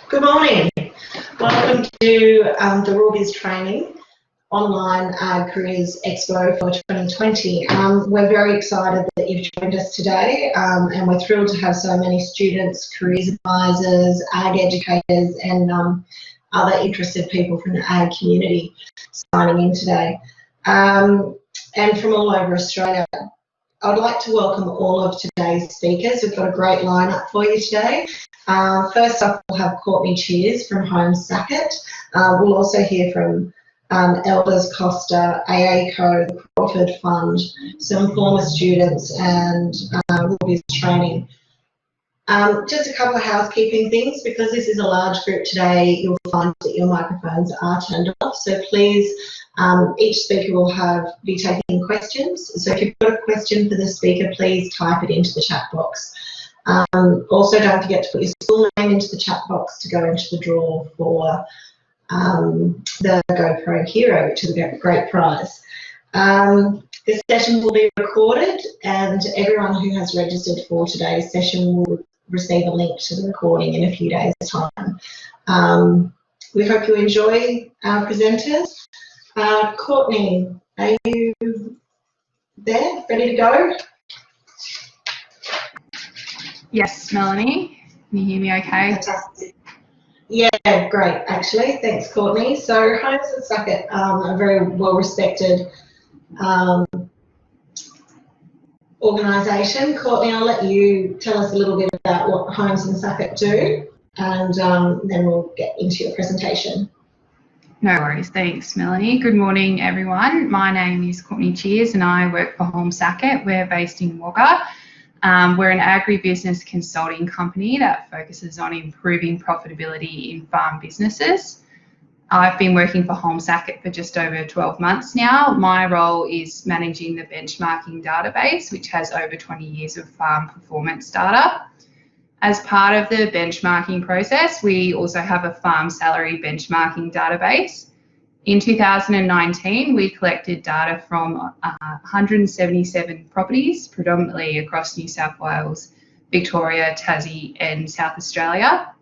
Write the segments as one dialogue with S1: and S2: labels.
S1: Good morning. Welcome to the RuralBiz Training online AgCareers Expo for 2020. We're very excited that you've joined us today, and we're thrilled to have so many students, careers advisors, ag educators, and other interested people from the ag community signing in today, and from all over Australia. I'd like to welcome all of today's speakers. We've got a great lineup for you today. First up, we'll have Courtney from Holmes Sackett. We'll also hear from Elders Costa, AACo, the Crawford Fund, some former students, and RuralBiz Training. Just a couple of housekeeping things. Because this is a large group today, you'll find that your microphones are turned off. So please, each speaker will be taking questions. So if you've got a question for the speaker, please type it into the chat box. Also, don't forget to put your school name into the chat box to go into the draw for the GoPro Hero, which is a great prize. This session will be recorded, and everyone who has registered for today's session will receive a link to the recording in a few days' time. We hope you enjoy our presenters. Courtney, are you there, ready to go?
S2: Yes, Melanie. Can you hear me okay?
S1: Fantastic. Yeah, great, actually. Thanks, Courtney. So Holmes Sackett, a very well-respected organisation. Courtney, I'll let you tell us a little bit about what Holmes Sackett do, and then we'll get into your presentation.
S2: No worries. Thanks, Melanie. Good morning, everyone. My name is Courtney and I work for Holmes Sackett. We're based in Wagga. We're an agribusiness consulting company that focuses on improving profitability in farm businesses. I've been working for Holmes Sackett for just over 12 months now. My role is managing the benchmarking database, which has over 20 years of farm performance data. As part of the benchmarking process, we also have a farm salary benchmarking database. In 2019, we collected data from 177 properties, predominantly across New South Wales, Victoria, Tassie and South Australia.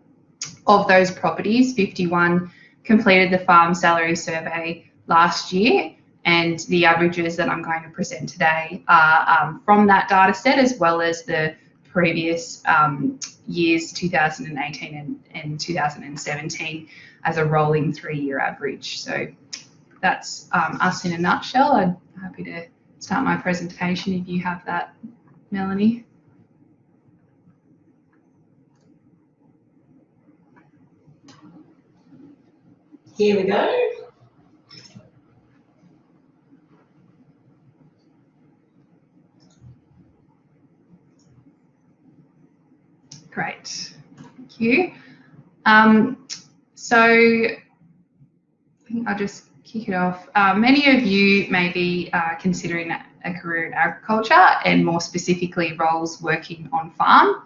S2: Of those properties, 51 completed the farm salary survey last year, and the averages that I'm going to present today are from that data set, as well as the previous years, 2018 and 2017, as a rolling 3-year average. So that's us in a nutshell. I'm happy to start my presentation if you have that, Melanie.
S1: Here we go.
S2: Great, thank you. So I think I'll just kick it off. Many of you may be considering a career in agriculture, and more specifically roles working on farm.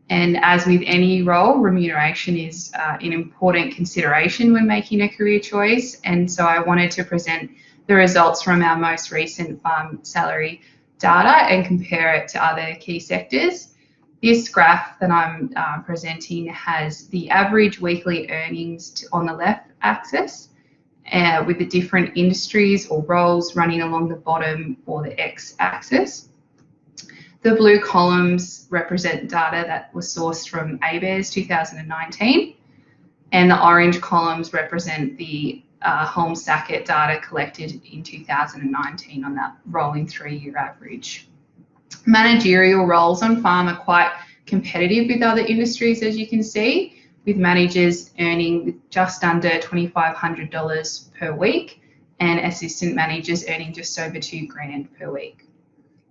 S2: And as with any role, remuneration is an important consideration when making a career choice. And so I wanted to present the results from our most recent farm salary data and compare it to other key sectors. This graph that I'm presenting has the average weekly earnings on the left axis, with the different industries or roles running along the bottom or the x-axis. The blue columns represent data that was sourced from ABARES 2019, and the orange columns represent the Holmes Sackett data collected in 2019 on that rolling 3-year average. Managerial roles on farm are quite competitive with other industries, as you can see, with managers earning just under $2,500 per week and assistant managers earning just over $2,000 per week.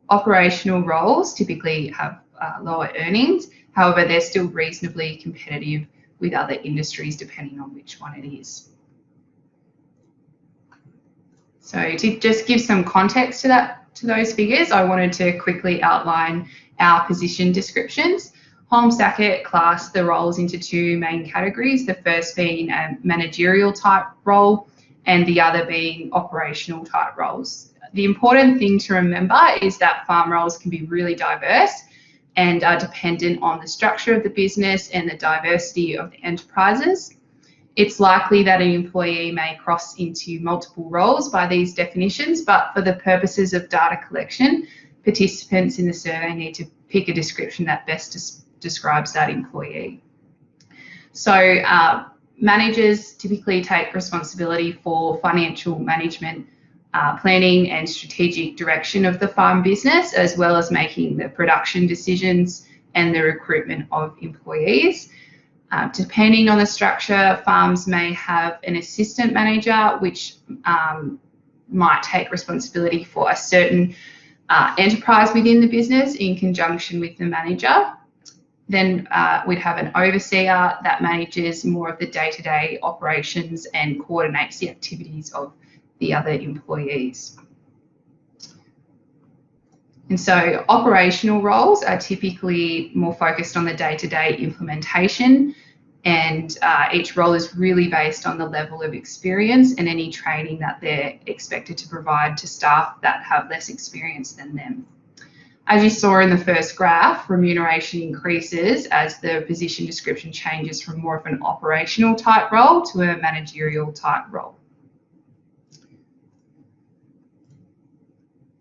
S2: Operational roles typically have lower earnings, however, they're still reasonably competitive with other industries depending on which one it is. So to just give some context to those figures, I wanted to quickly outline our position descriptions. Holmes Sackett classed the roles into 2 main categories, the first being a managerial type role and the other being operational type roles. The important thing to remember is that farm roles can be really diverse, and are dependent on the structure of the business and the diversity of the enterprises. It's likely that an employee may cross into multiple roles by these definitions, but for the purposes of data collection, participants in the survey need to pick a description that best describes that employee. So managers typically take responsibility for financial management, planning and strategic direction of the farm business, as well as making the production decisions and the recruitment of employees. Depending on the structure, farms may have an assistant manager, which might take responsibility for a certain enterprise within the business in conjunction with the manager. Then we'd have an overseer that manages more of the day-to-day operations and coordinates the activities of the other employees. And so operational roles are typically more focused on the day-to-day implementation, and each role is really based on the level of experience and any training that they're expected to provide to staff that have less experience than them. As you saw in the first graph, remuneration increases as the position description changes from more of an operational type role to a managerial type role.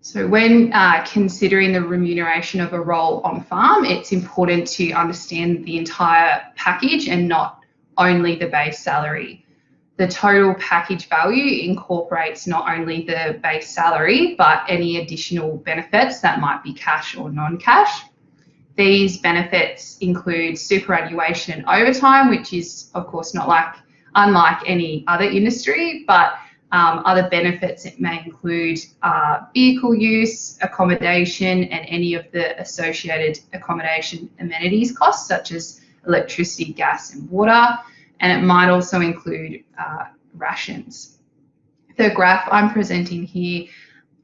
S2: So when considering the remuneration of a role on farm, it's important to understand the entire package and not only the base salary. The total package value incorporates not only the base salary, but any additional benefits that might be cash or non-cash. These benefits include superannuation and overtime, which is of course unlike any other industry, but other benefits, it may include vehicle use, accommodation, and any of the associated accommodation amenities costs, such as electricity, gas, and water. And it might also include rations. The graph I'm presenting here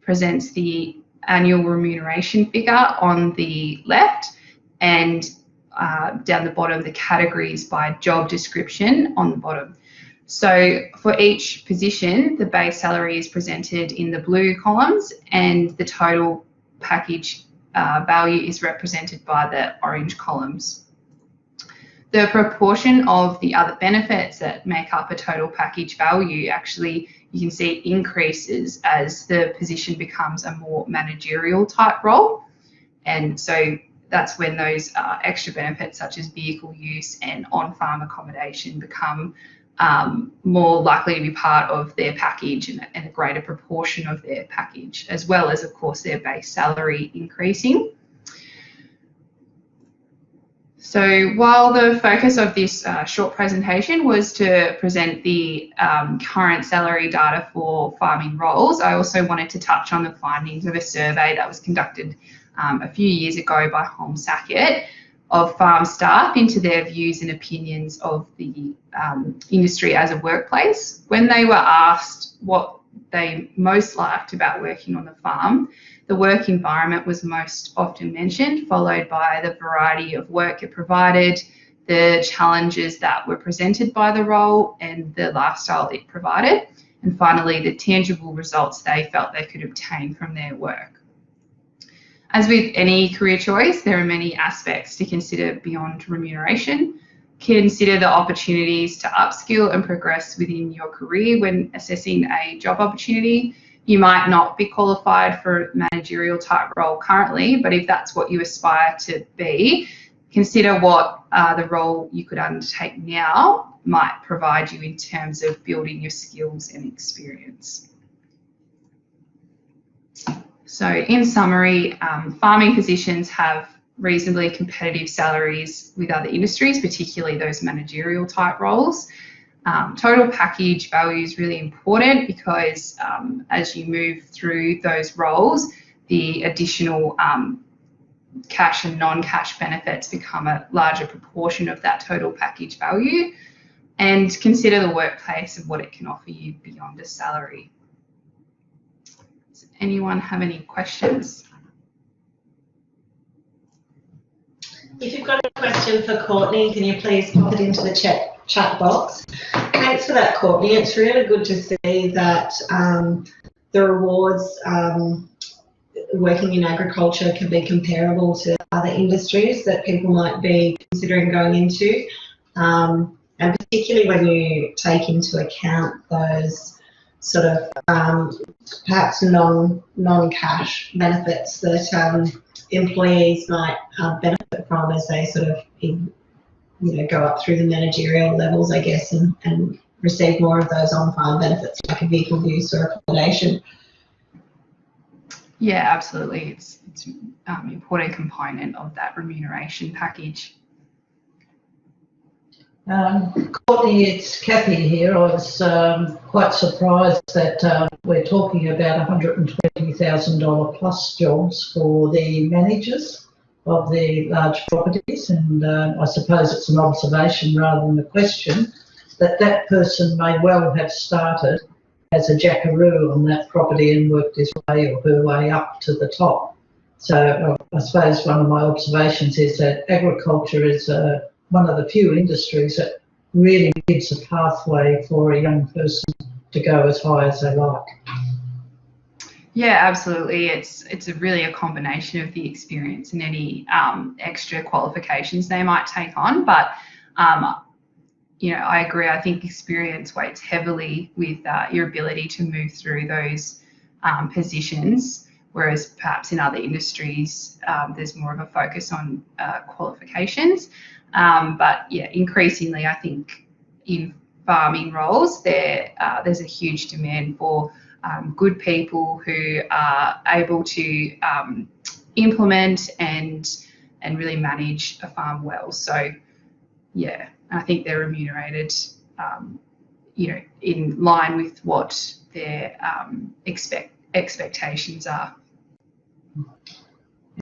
S2: presents the annual remuneration figure on the left, and down the bottom, the categories by job description on the bottom. So for each position, the base salary is presented in the blue columns and the total package value is represented by the orange columns. The proportion of the other benefits that make up a total package value actually, you can see, increases as the position becomes a more managerial type role. And so that's when those extra benefits such as vehicle use and on-farm accommodation become more likely to be part of their package and a greater proportion of their package, as well as, of course, their base salary increasing. So while the focus of this short presentation was to present the current salary data for farming roles, I also wanted to touch on the findings of a survey that was conducted a few years ago by Holmes Sackett of farm staff into their views and opinions of the industry as a workplace. When they were asked what they most liked about working on the farm, the work environment was most often mentioned, followed by the variety of work it provided, the challenges that were presented by the role, and the lifestyle it provided, and finally the tangible results they felt they could obtain from their work. As with any career choice, there are many aspects to consider beyond remuneration. Consider the opportunities to upskill and progress within your career when assessing a job opportunity. You might not be qualified for a managerial type role currently, but if that's what you aspire to be, consider what the role you could undertake now might provide you in terms of building your skills and experience. So in summary, farming positions have reasonably competitive salaries with other industries, particularly those managerial type roles. Total package value is really important because as you move through those roles, the additional cash and non-cash benefits become a larger proportion of that total package value. And consider the workplace and what it can offer you beyond a salary. Does anyone have any questions?
S1: If you've got a question for Courtney, can you please pop it into the chat box? Thanks for that, Courtney. It's really good to see that the rewards working in agriculture can be comparable to other industries that people might be considering going into, and particularly when you take into account those sort of perhaps non-cash benefits that employees might benefit from as they sort of go up through the managerial levels, I guess, and receive more of those on-farm benefits like a vehicle use or accommodation.
S2: Yeah, absolutely. It's an important component of that remuneration package.
S3: Courtney, it's Kathy here. I was quite surprised that we're talking about $120,000 plus jobs for the managers of the large properties, and I suppose it's an observation rather than a question that person may well have started as a jackaroo on that property and worked his way or her way up to the top. So I suppose one of my observations is that agriculture is one of the few industries that really gives a pathway for a young person to go as high as they like.
S2: Yeah, absolutely. It's really a combination of the experience and any extra qualifications they might take on. But I agree. I think experience weights heavily with your ability to move through those positions, whereas perhaps in other industries there's more of a focus on qualifications. But yeah, increasingly, I think in farming roles there's a huge demand for good people who are able to implement and really manage a farm well. So yeah, I think they're remunerated, in line with what their expectations are.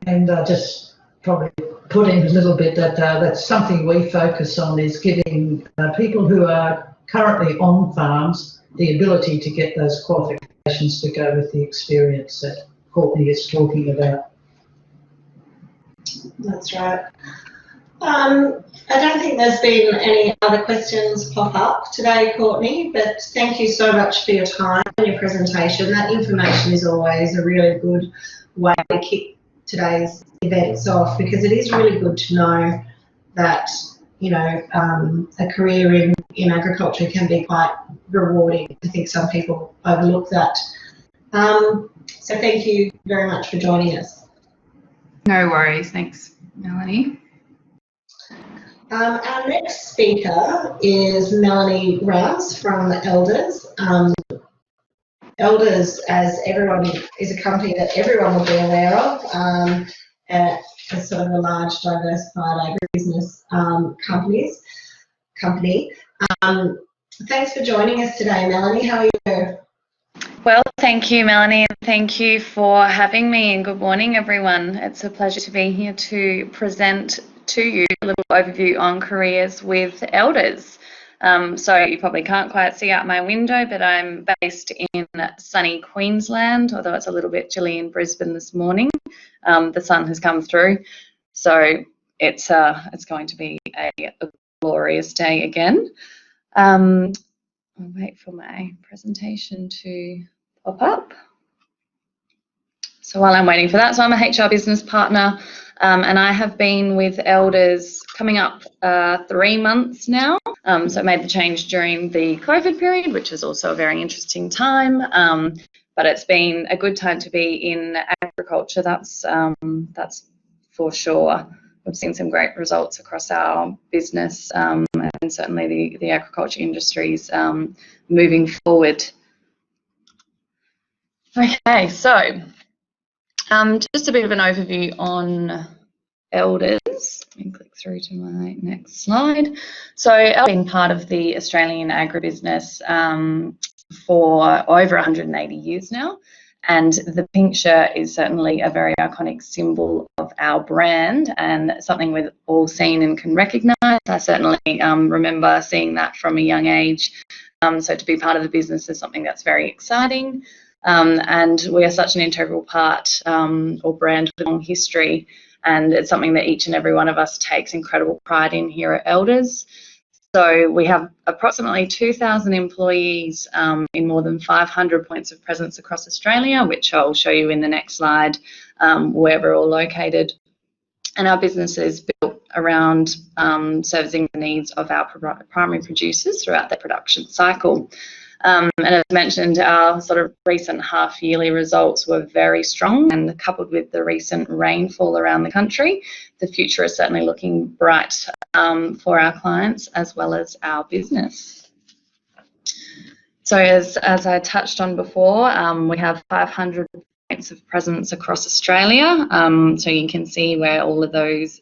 S3: And just probably put in a little bit that that's something we focus on, is giving people who are currently on farms the ability to get those qualifications to go with the experience that Courtney is talking about.
S1: That's right. I don't think there's been any other questions pop up today, Courtney, but thank you so much for your time and your presentation. That information is always a really good way to kick today's events off, because it is really good to know that a career in agriculture can be quite rewarding. I think some people overlook that. So thank you very much for joining us.
S2: No worries. Thanks, Melanie.
S1: Our next speaker is Melanie Rowse from Elders. Elders, as everyone, is a company that everyone will be aware of. As sort of a large diversified agribusiness company. Thanks for joining us today, Melanie. How are you?
S4: Well, thank you, Melanie, and thank you for having me, and good morning, everyone. It's a pleasure to be here to present to you a little overview on careers with Elders. So you probably can't quite see out my window, but I'm based in sunny Queensland, although it's a little bit chilly in Brisbane this morning. The sun has come through, so it's going to be a glorious day again. I'll wait for my presentation to pop up. So while I'm waiting for that, so I'm a HR business partner, and I have been with Elders coming up 3 months now. So I made the change during the COVID period, which is also a very interesting time. But it's been a good time to be in agriculture, that's for sure. We've seen some great results across our business, and certainly the agriculture industries moving forward. Okay, so just a bit of an overview on Elders. Let me click through to my next slide. So I've been part of the Australian agribusiness for over 180 years now, and the pink shirt is certainly a very iconic symbol of our brand and something we've all seen and can recognise. I certainly remember seeing that from a young age, so to be part of the business is something that's very exciting. And we are such an integral part or brand with a long history, and it's something that each and every one of us takes incredible pride in here at Elders. So we have approximately 2,000 employees in more than 500 points of presence across Australia, which I'll show you in the next slide, where we're all located. And our business is built around servicing the needs of our primary producers throughout their production cycle. And as mentioned, our sort of recent half-yearly results were very strong, and coupled with the recent rainfall around the country, the future is certainly looking bright for our clients as well as our business. So as I touched on before, we have 500 points of presence across Australia. So you can see where all of those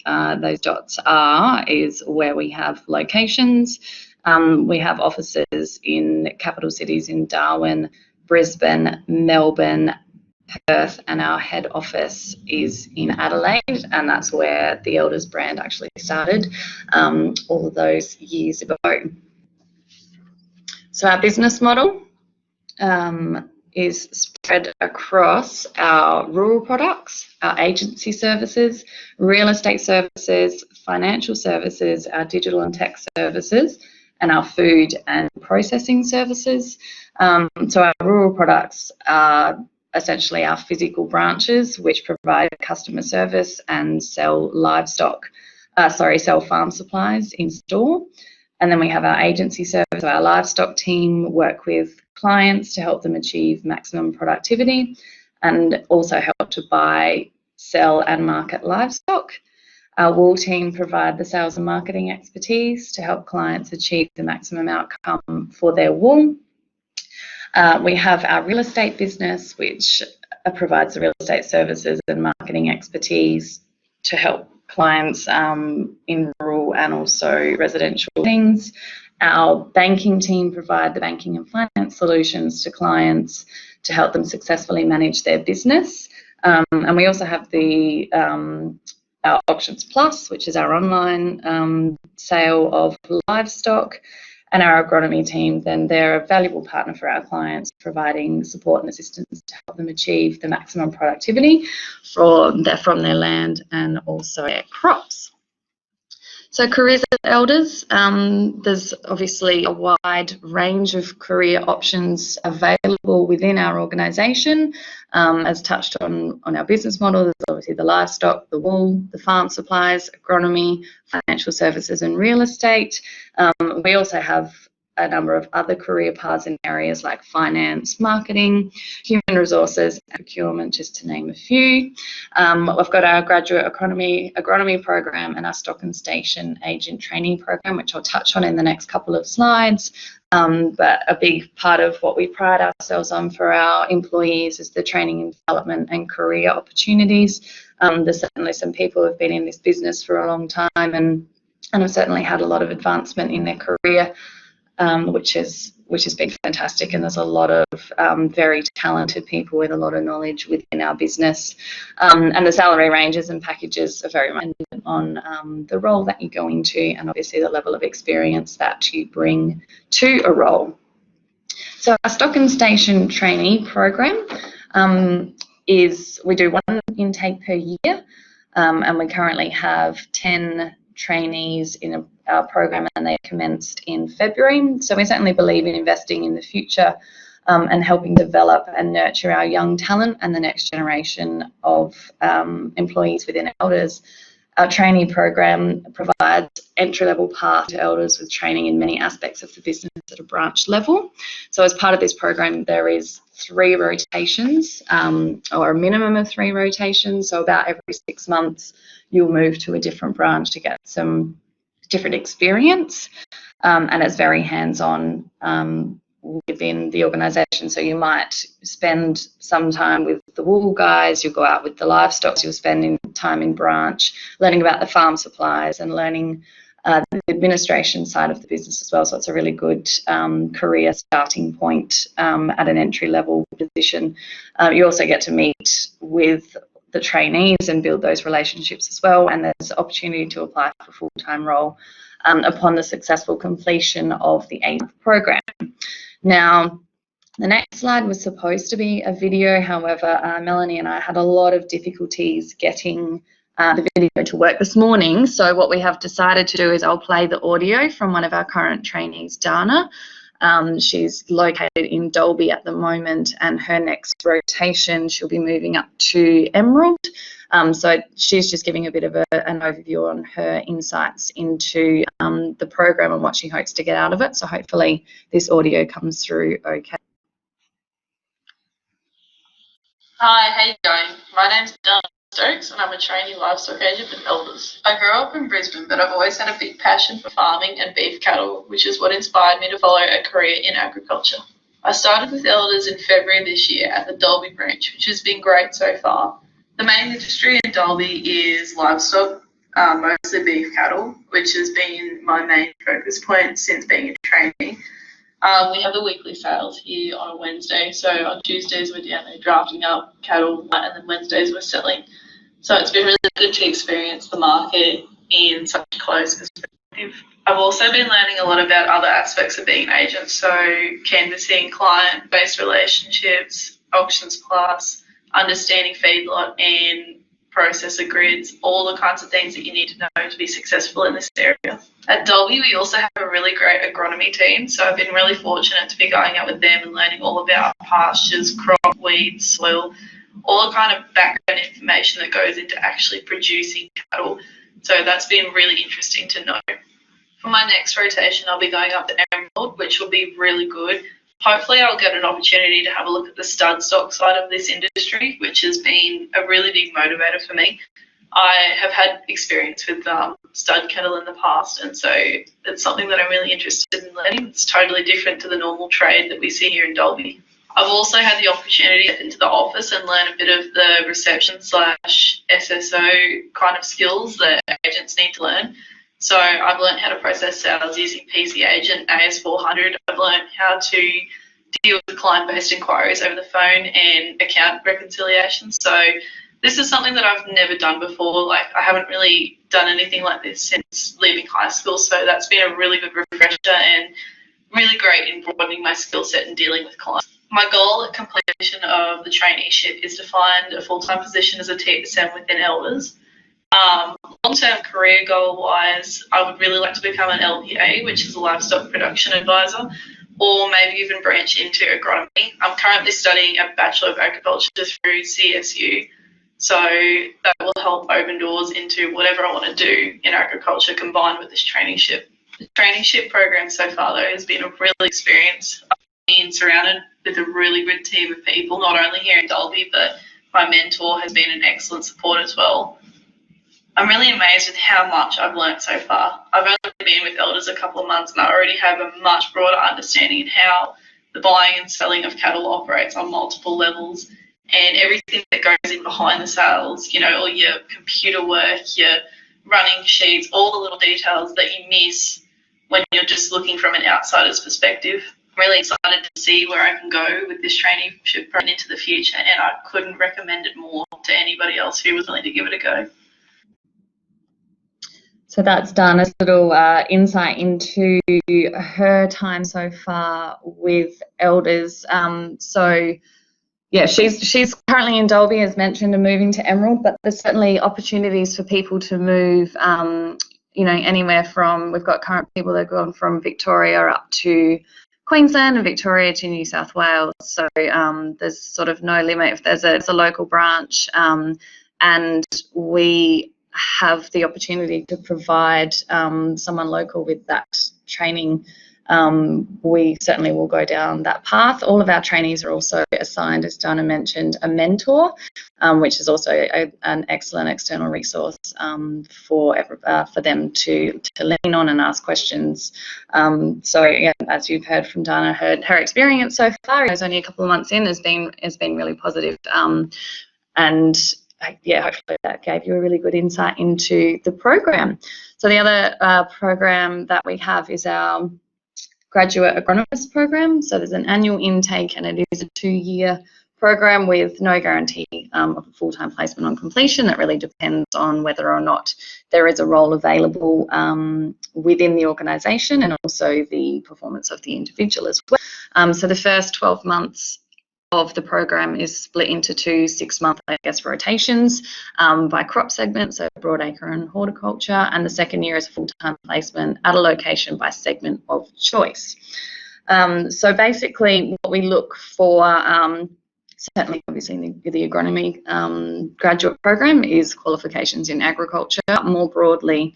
S4: dots are is where we have locations. We have offices in capital cities in Darwin, Brisbane, Melbourne, Perth, and our head office is in Adelaide, and that's where the Elders brand actually started all of those years ago. So our business model is spread across our rural products, our agency services, real estate services, financial services, our digital and tech services, and our food and processing services. So our rural products are essentially our physical branches, which provide customer service and sell sell farm supplies in store. And then we have our agency service, so our livestock team work with clients to help them achieve maximum productivity and also help to buy, sell and market livestock. Our wool team provide the sales and marketing expertise to help clients achieve the maximum outcome for their wool. We have our real estate business, which provides the real estate services and marketing expertise to help clients in rural and also residential settings. Our banking team provide the banking and finance solutions to clients to help them successfully manage their business. And we also have our Auctions Plus, which is our online sale of livestock, and our agronomy team, then they're a valuable partner for our clients, providing support and assistance to help them achieve the maximum productivity from their land and also their crops. So careers at Elders, there's obviously a wide range of career options available within our organisation. As touched on our business model, there's obviously the livestock, the wool, the farm supplies, agronomy, financial services and real estate. We also have a number of other career paths in areas like finance, marketing, human resources, and procurement, just to name a few. We've got our graduate agronomy program and our stock and station agent training program, which I'll touch on in the next couple of slides. But a big part of what we pride ourselves on for our employees is the training and development and career opportunities. There's certainly some people who've been in this business for a long time and have certainly had a lot of advancement in their career, which has been fantastic, and there's a lot of very talented people with a lot of knowledge within our business, and the salary ranges and packages are very much dependent on the role that you go into and obviously the level of experience that you bring to a role. So our stock and station trainee program we do one intake per year, and we currently have 10 trainees in our program, and they commenced in February. So we certainly believe in investing in the future and helping develop and nurture our young talent and the next generation of employees within Elders. Our trainee program provides entry-level path to Elders with training in many aspects of the business at a branch level. So as part of this program, there is 3 rotations, or a minimum of 3 rotations. So about every 6 months, you'll move to a different branch to get some different experience, and it's very hands-on within the organisation. So you might spend some time with the wool guys, you'll go out with the livestock, you'll spend time in branch learning about the farm supplies and learning the administration side of the business as well. So it's a really good career starting point at an entry-level position. You also get to meet with the trainees and build those relationships as well, and there's opportunity to apply for a full-time role upon the successful completion of the 8-month program. Now, the next slide was supposed to be a video, however, Melanie and I had a lot of difficulties getting the video to work this morning. So what we have decided to do is I'll play the audio from one of our current trainees, Dana. She's located in Dalby at the moment, and her next rotation she'll be moving up to Emerald. So she's just giving a bit of an overview on her insights into the program and what she hopes to get out of it. So hopefully this audio comes through okay.
S5: Hi, how you going? My name's Dana Stokes and I'm a trainee livestock agent with Elders. I grew up in Brisbane, but I've always had a big passion for farming and beef cattle, which is what inspired me to follow a career in agriculture. I started with Elders in February this year at the Dalby branch, which has been great so far. The main industry in Dalby is livestock, mostly beef cattle, which has been my main focus point since being a trainee. We have the weekly sales here on a Wednesday, so on Tuesdays we're down there drafting up cattle, and then Wednesdays we're selling. So it's been really good to experience the market in such a close perspective. I've also been learning a lot about other aspects of being an agent, so canvassing, client-based relationships, auctions plus, understanding feedlot and processor grids, all the kinds of things that you need to know to be successful in this area. At Dalby, we also have a really great agronomy team, so I've been really fortunate to be going out with them and learning all about pastures, crop, weeds, soil, all the kind of background information that goes into actually producing cattle. So that's been really interesting to know. For my next rotation, I'll be going up to Emerald, which will be really good. Hopefully I'll get an opportunity to have a look at the stud stock side of this industry, which has been a really big motivator for me. I have had experience with stud cattle in the past, and so it's something that I'm really interested in learning. It's totally different to the normal trade that we see here in Dalby. I've also had the opportunity to get into the office and learn a bit of the reception / SSO kind of skills that agents need to learn. So I've learned how to process sales using PC Agent, AS400. I've learned how to deal with client-based inquiries over the phone and account reconciliation. So this is something that I've never done before. Like, I haven't really done anything like this since leaving high school. So that's been a really good refresher and really great in broadening my skill set and dealing with clients. My goal at completion of the traineeship is to find a full-time position as a TSM within Elders. Long-term career goal-wise, I would really like to become an LPA, which is a livestock production advisor, or maybe even branch into agronomy. I'm currently studying a Bachelor of Agriculture through CSU, so that will help open doors into whatever I want to do in agriculture combined with this traineeship. The traineeship program so far, though, has been a real experience. I've been surrounded with a really good team of people, not only here in Dalby, but my mentor has been an excellent support as well. I'm really amazed with how much I've learnt so far. I've only been with Elders a couple of months and I already have a much broader understanding of how the buying and selling of cattle operates on multiple levels and everything that goes in behind the sales, you know, all your computer work, your running sheets, all the little details that you miss when you're just looking from an outsider's perspective. I'm really excited to see where I can go with this traineeship program into the future, and I couldn't recommend it more to anybody else who was willing to give it a go.
S4: So that's Dana's little insight into her time so far with Elders. So yeah, she's currently in Dalby, as mentioned, and moving to Emerald, but there's certainly opportunities for people to move, you know, anywhere from, we've got current people that have gone from Victoria up to Queensland and Victoria to New South Wales. So there's sort of no limit if there's a local branch, and we have the opportunity to provide someone local with that training. We certainly will go down that path. All of our trainees are also assigned, as Dana mentioned, a mentor, which is also an excellent external resource for them to lean on and ask questions. So yeah, as you've heard from Dana, her experience so far, it was only a couple of months in, has been really positive, and yeah, hopefully that gave you a really good insight into the program. So the other program that we have is our graduate agronomist program. So there's an annual intake and it is a 2-year program with no guarantee of a full-time placement on completion. That really depends on whether or not there is a role available within the organisation and also the performance of the individual as well. So the first 12 months of the program is split into 2 6-month, rotations by crop segment, so broadacre and horticulture, and the second year is a full-time placement at a location by segment of choice. So basically what we look for, certainly obviously in the agronomy graduate program, is qualifications in agriculture. More broadly,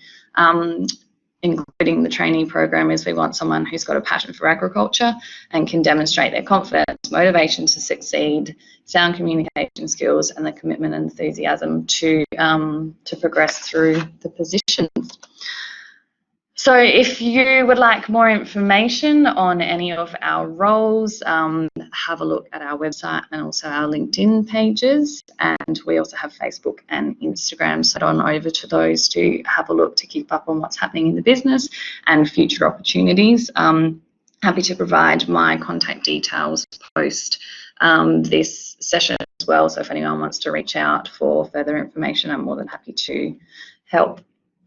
S4: including the trainee program, is we want someone who's got a passion for agriculture and can demonstrate their confidence, motivation to succeed, sound communication skills, and the commitment and enthusiasm to progress through the positions. So if you would like more information on any of our roles, have a look at our website and also our LinkedIn pages. And we also have Facebook and Instagram, so head on over to those to have a look to keep up on what's happening in the business and future opportunities. Happy to provide my contact details post this session as well. So if anyone wants to reach out for further information, I'm more than happy to help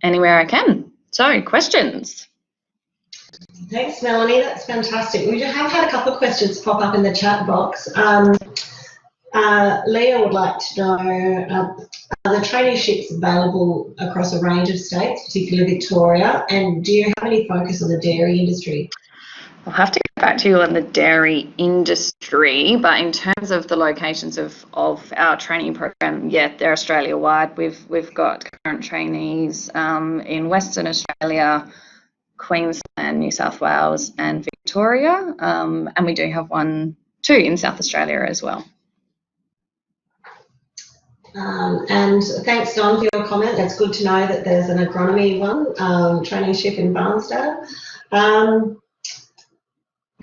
S4: anywhere I can. So, questions?
S1: Thanks, Melanie. That's fantastic. We have had a couple of questions pop up in the chat box. Leah would like to know, are the traineeships available across a range of states, particularly Victoria, and do you have any focus on the dairy industry?
S4: I'll have to get back to you on the dairy industry, but in terms of the locations of our training program, yeah, they're Australia-wide. We've got current trainees in Western Australia, Queensland, New South Wales and Victoria, and we do have 2 in South Australia as well.
S1: And thanks, Don, for your comment. It's good to know that there's an agronomy traineeship in Barnstable.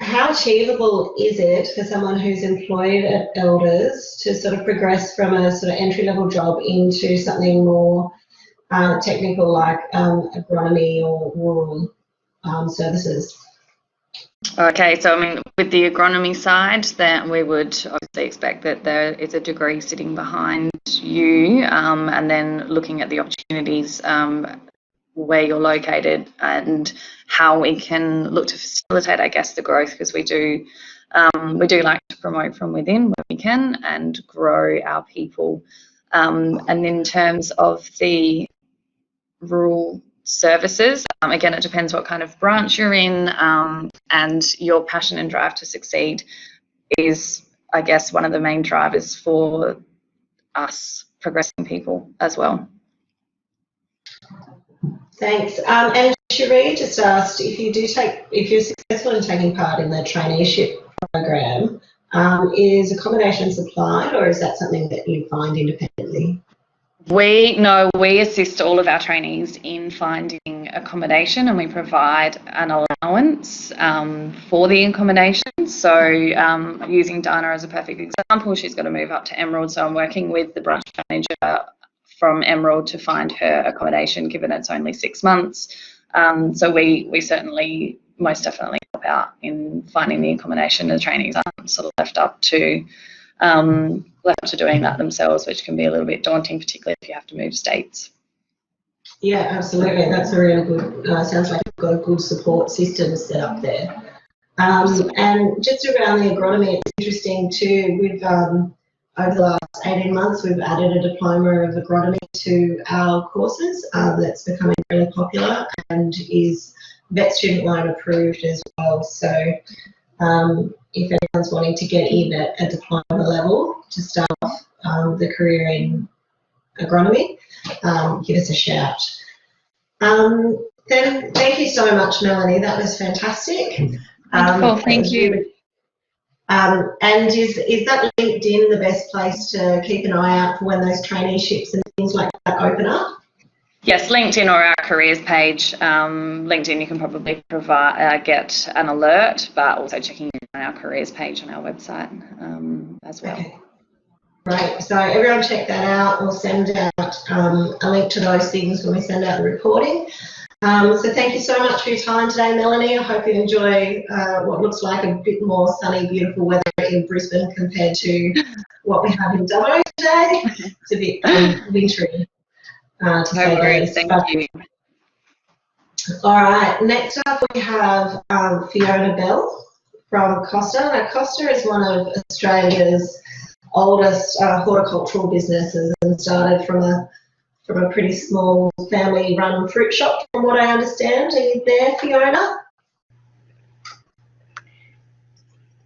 S1: How achievable is it for someone who's employed at Elders to sort of progress from a sort of entry-level job into something more technical like agronomy or rural services?
S4: Okay, so I mean, with the agronomy side, that we would obviously expect that there is a degree sitting behind you, and then looking at the opportunities where you're located and how we can look to facilitate, I guess, the growth, because we do like to promote from within where we can and grow our people. And in terms of the rural services, again, it depends what kind of branch you're in, and your passion and drive to succeed is, I guess, one of the main drivers for us progressing people as well. Thanks.
S1: And Cherie just asked, if you're successful in taking part in the traineeship program, is accommodation supplied, or is that something that you find independently?
S4: We assist all of our trainees in finding accommodation, and we provide an allowance for the accommodation. So using Dana as a perfect example, she's got to move up to Emerald, so I'm working with the branch manager from Emerald to find her accommodation, given it's only 6 months. So we certainly most definitely help out in finding the accommodation. The trainees aren't sort of left up to doing that themselves, which can be a little bit daunting, particularly if you have to move states.
S1: Yeah, absolutely. That's a really good, sounds like you've got a good support system set up there. And just around the agronomy, it's interesting too, we've, over the last 18 months, we've added a diploma of agronomy to our courses that's becoming really popular and is vet student loan approved as well. So if anyone's wanting to get in at a diploma level to start off the career in agronomy, give us a shout. Then thank you so much, Melanie. That was fantastic.
S4: Wonderful, thank you.
S1: And is that LinkedIn the best place to keep an eye out for when those traineeships and things like that open up?
S4: Yes, LinkedIn or our careers page. LinkedIn, you can probably get an alert, but also checking in on our careers page on our website as well.
S1: Okay. Great. So everyone check that out. We'll send out a link to those things when we send out the recording. So thank you so much for your time today, Melanie. I hope you enjoy what looks like a bit more sunny, beautiful weather in Brisbane compared to what we have in Dubbo today. It's a bit wintry. To say the least.
S4: Thank you.
S1: All right, next up we have Fiona Bell. from Costa. Now, Costa is one of Australia's oldest horticultural businesses and started from a pretty small family-run fruit shop, from what I understand. Are you there, Fiona?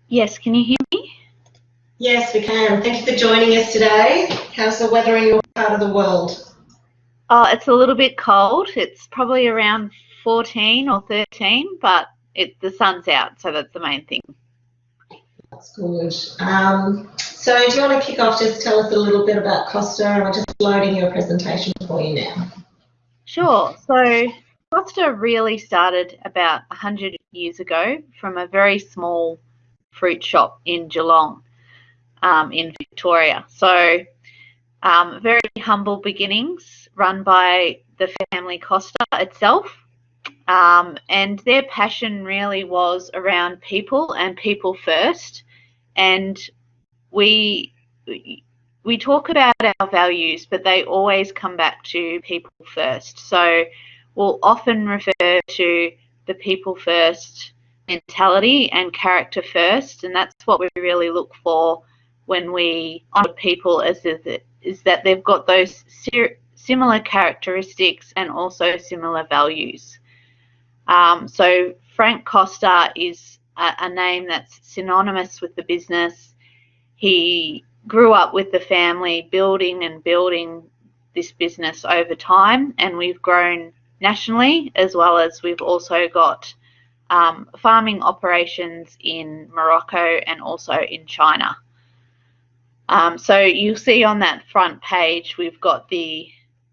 S6: Yes, can you hear me?
S1: Yes, we can. Thank you for joining us today. How's the weather in your part of the world?
S6: Oh, it's a little bit cold. It's probably around 14 or 13, but the sun's out, so that's the main thing.
S1: That's good. So do you want to kick off, just tell us a little bit about Costa, and we're just loading your presentation for you now.
S6: Sure. So Costa really started about 100 years ago from a very small fruit shop in Geelong, in Victoria. So very humble beginnings, run by the family Costa itself. And their passion really was around people and people first. And we talk about our values, but they always come back to people first. So we'll often refer to the people first mentality and character first, and that's what we really look for when we honor people, is that they've got those similar characteristics and also similar values. So Frank Costa is a name that's synonymous with the business. He grew up with the family, building and building this business over time, and we've grown nationally, as well as we've also got farming operations in Morocco and also in China. So you'll see on that front page we've got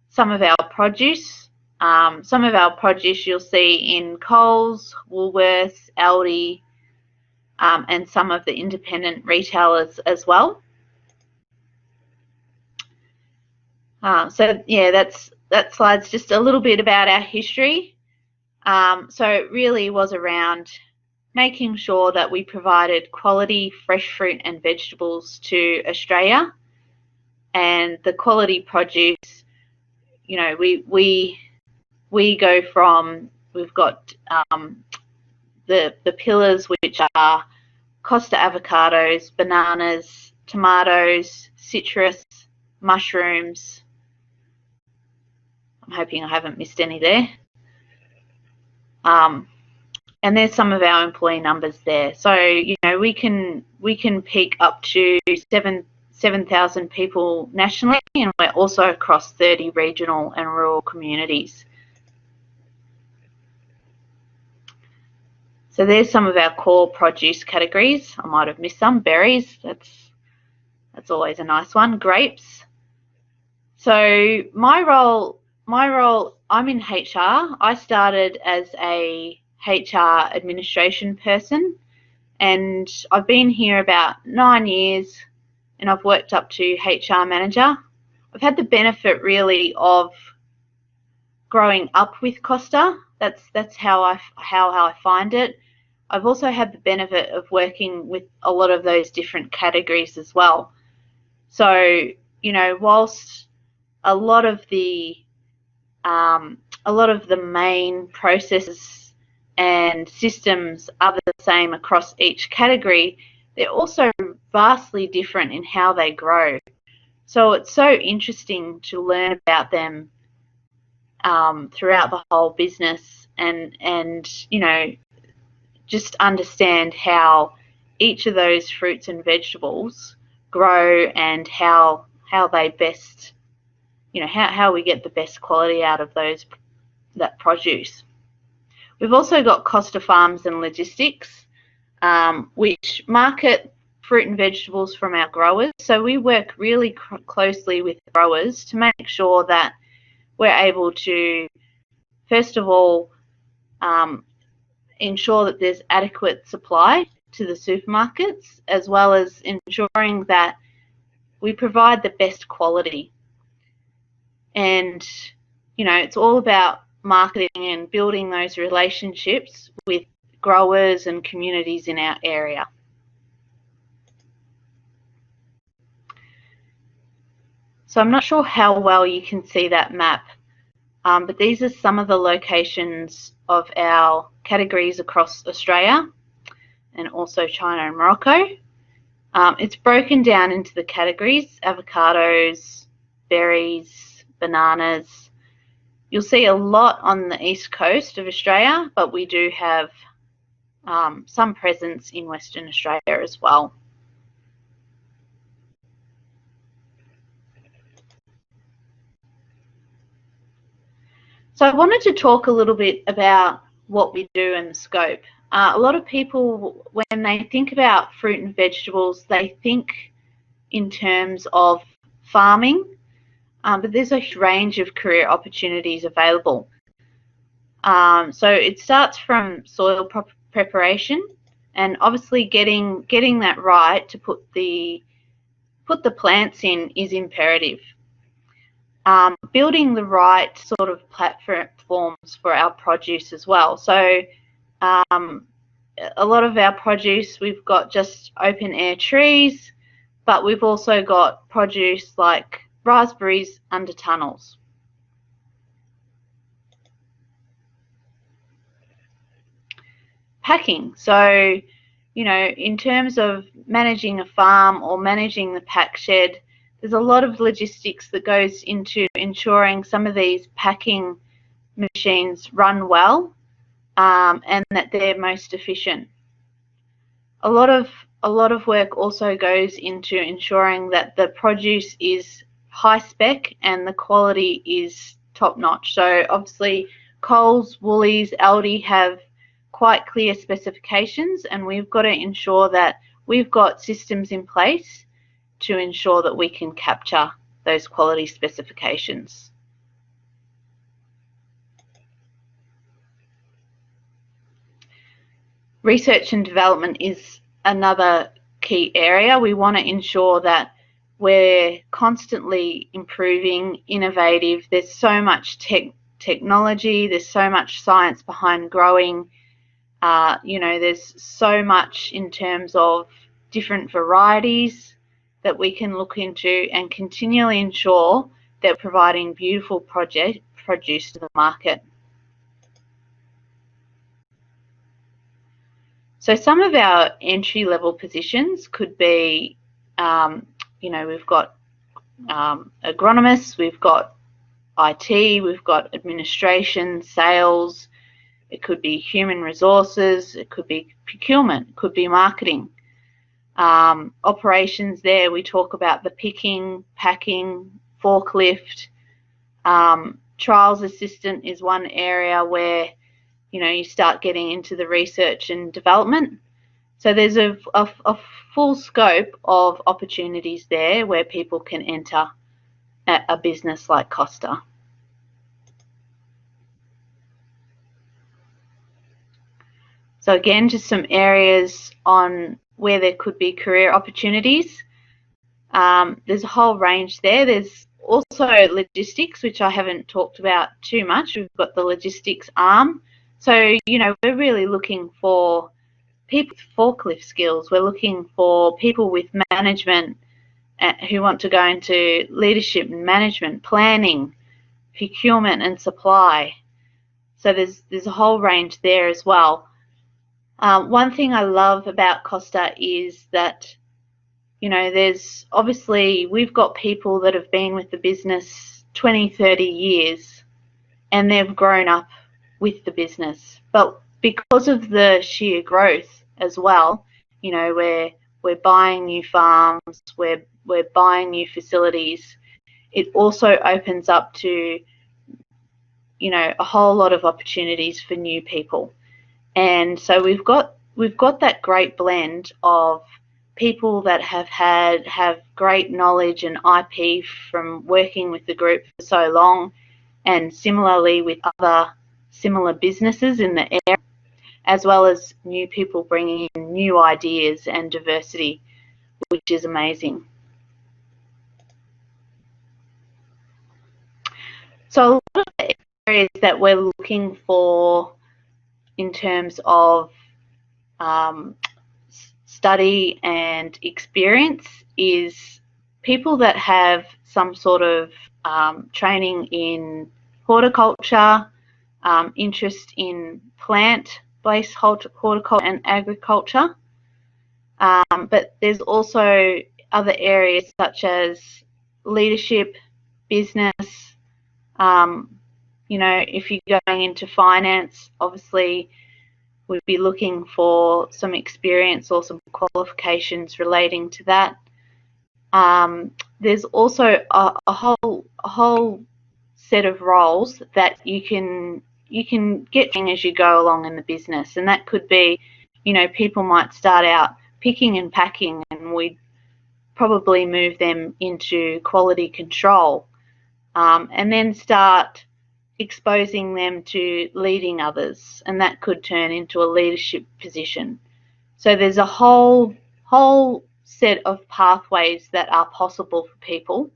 S6: some of our produce. Some of our produce you'll see in Coles, Woolworths, Aldi, and some of the independent retailers as well. So yeah, that slide's just a little bit about our history. So it really was around making sure that we provided quality fresh fruit and vegetables to Australia, and the quality produce, you know, we go from, we've got the pillars, which are Costa avocados, bananas, tomatoes, citrus, mushrooms. I'm hoping I haven't missed any there. And there's some of our employee numbers there. So, you know, we can peak up to 7,000 people nationally, and we're also across 30 regional and rural communities. So there's some of our core produce categories. I might have missed some. Berries, that's always a nice one. Grapes. So my role, I'm in HR. I started as a HR administration person, and I've been here about 9 years, and I've worked up to HR manager. I've had the benefit really of growing up with Costa. That's how I find it. I've also had the benefit of working with a lot of those different categories as well. So, you know, whilst a lot of the main processes and systems are the same across each category, they're also vastly different in how they grow. So it's so interesting to learn about them throughout the whole business, and you know, just understand how each of those fruits and vegetables grow, and how they best, you know, how we get the best quality out of that produce. We've also got Costa Farms and Logistics, which market fruit and vegetables from our growers. So we work really closely with growers to make sure that we're able to, first of all, ensure that there's adequate supply to the supermarkets, as well as ensuring that we provide the best quality. And, you know, it's all about marketing and building those relationships with growers and communities in our area. So I'm not sure how well you can see that map, but these are some of the locations of our categories across Australia. and also China and Morocco. It's broken down into the categories: avocados, berries, bananas. You'll see a lot on the east coast of Australia, but we do have some presence in Western Australia as well. So I wanted to talk a little bit about what we do and the scope. A lot of people, when they think about fruit and vegetables, they think in terms of farming, but there's a range of career opportunities available. So it starts from soil preparation, and obviously getting that right to put the plants in is imperative. Building the right sort of platforms for our produce as well. So a lot of our produce, we've got just open air trees, but we've also got produce like raspberries under tunnels. Packing. So, you know, in terms of managing a farm or managing the pack shed, there's a lot of logistics that goes into ensuring some of these packing machines run well, and that they're most efficient. A lot of work also goes into ensuring that the produce is high spec and the quality is top notch. So obviously Coles, Woolies, Aldi have quite clear specifications, and we've got to ensure that we've got systems in place to ensure that we can capture those quality specifications. Research and development is another key area. We want to ensure that we're constantly improving, innovative. There's so much technology, there's so much science behind growing. You know, there's so much in terms of different varieties that we can look into and continually ensure that we're providing beautiful produce to the market. So some of our entry-level positions could be, you know, we've got agronomists, we've got IT, we've got administration, sales, it could be human resources, it could be procurement, it could be marketing. Operations there, we talk about the picking, packing, forklift. Trials assistant is one area where, you know, you start getting into the research and development. So there's a full scope of opportunities there where people can enter a business like Costa. So again, just some areas on where there could be career opportunities. There's a whole range there. There's also logistics, which I haven't talked about too much. We've got the logistics arm. So, you know, we're really looking for people with forklift skills. We're looking for people with management who want to go into leadership and management, planning, procurement and supply. So there's a whole range there as well. One thing I love about Costa is that, you know, there's obviously, we've got people that have been with the business 20, 30 years and they've grown up with the business. But because of the sheer growth as well, you know, we're buying new farms, we're buying new facilities, it also opens up to, you know, a whole lot of opportunities for new people. And so we've got that great blend of people that have great knowledge and IP from working with the group for so long, and similarly with other similar businesses in the area, as well as new people bringing in new ideas and diversity, which is amazing. So a lot of the areas that we're looking for in terms of study and experience is people that have some sort of training in horticulture, interest in plant-based horticulture and agriculture. But there's also other areas such as leadership, business. You know, if you're going into finance, obviously we'd be looking for some experience or some qualifications relating to that. There's also a whole set of roles that you can get as you go along in the business, and that could be, you know, people might start out picking and packing, and we'd probably move them into quality control, and then start exposing them to leading others, and that could turn into a leadership position. So there's a whole set of pathways that are possible for people.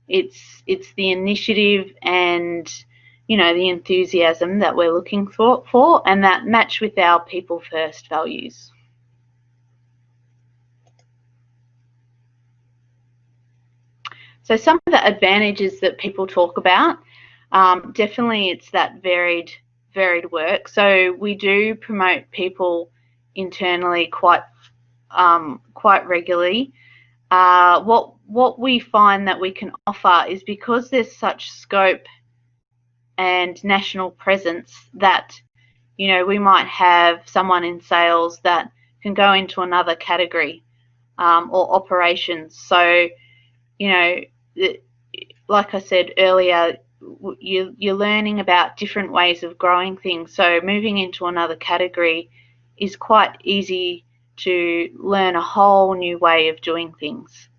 S6: It's the initiative and, you know, the enthusiasm that we're looking for, and that match with our people first values. So some of the advantages that people talk about, definitely it's that varied work. So we do promote people internally quite regularly. What we find that we can offer is, because there's such scope and national presence, that, you know, we might have someone in sales that can go into another category, or operations. So, you know, like I said earlier, you're learning about different ways of growing things. So moving into another category is quite easy to learn a whole new way of doing things.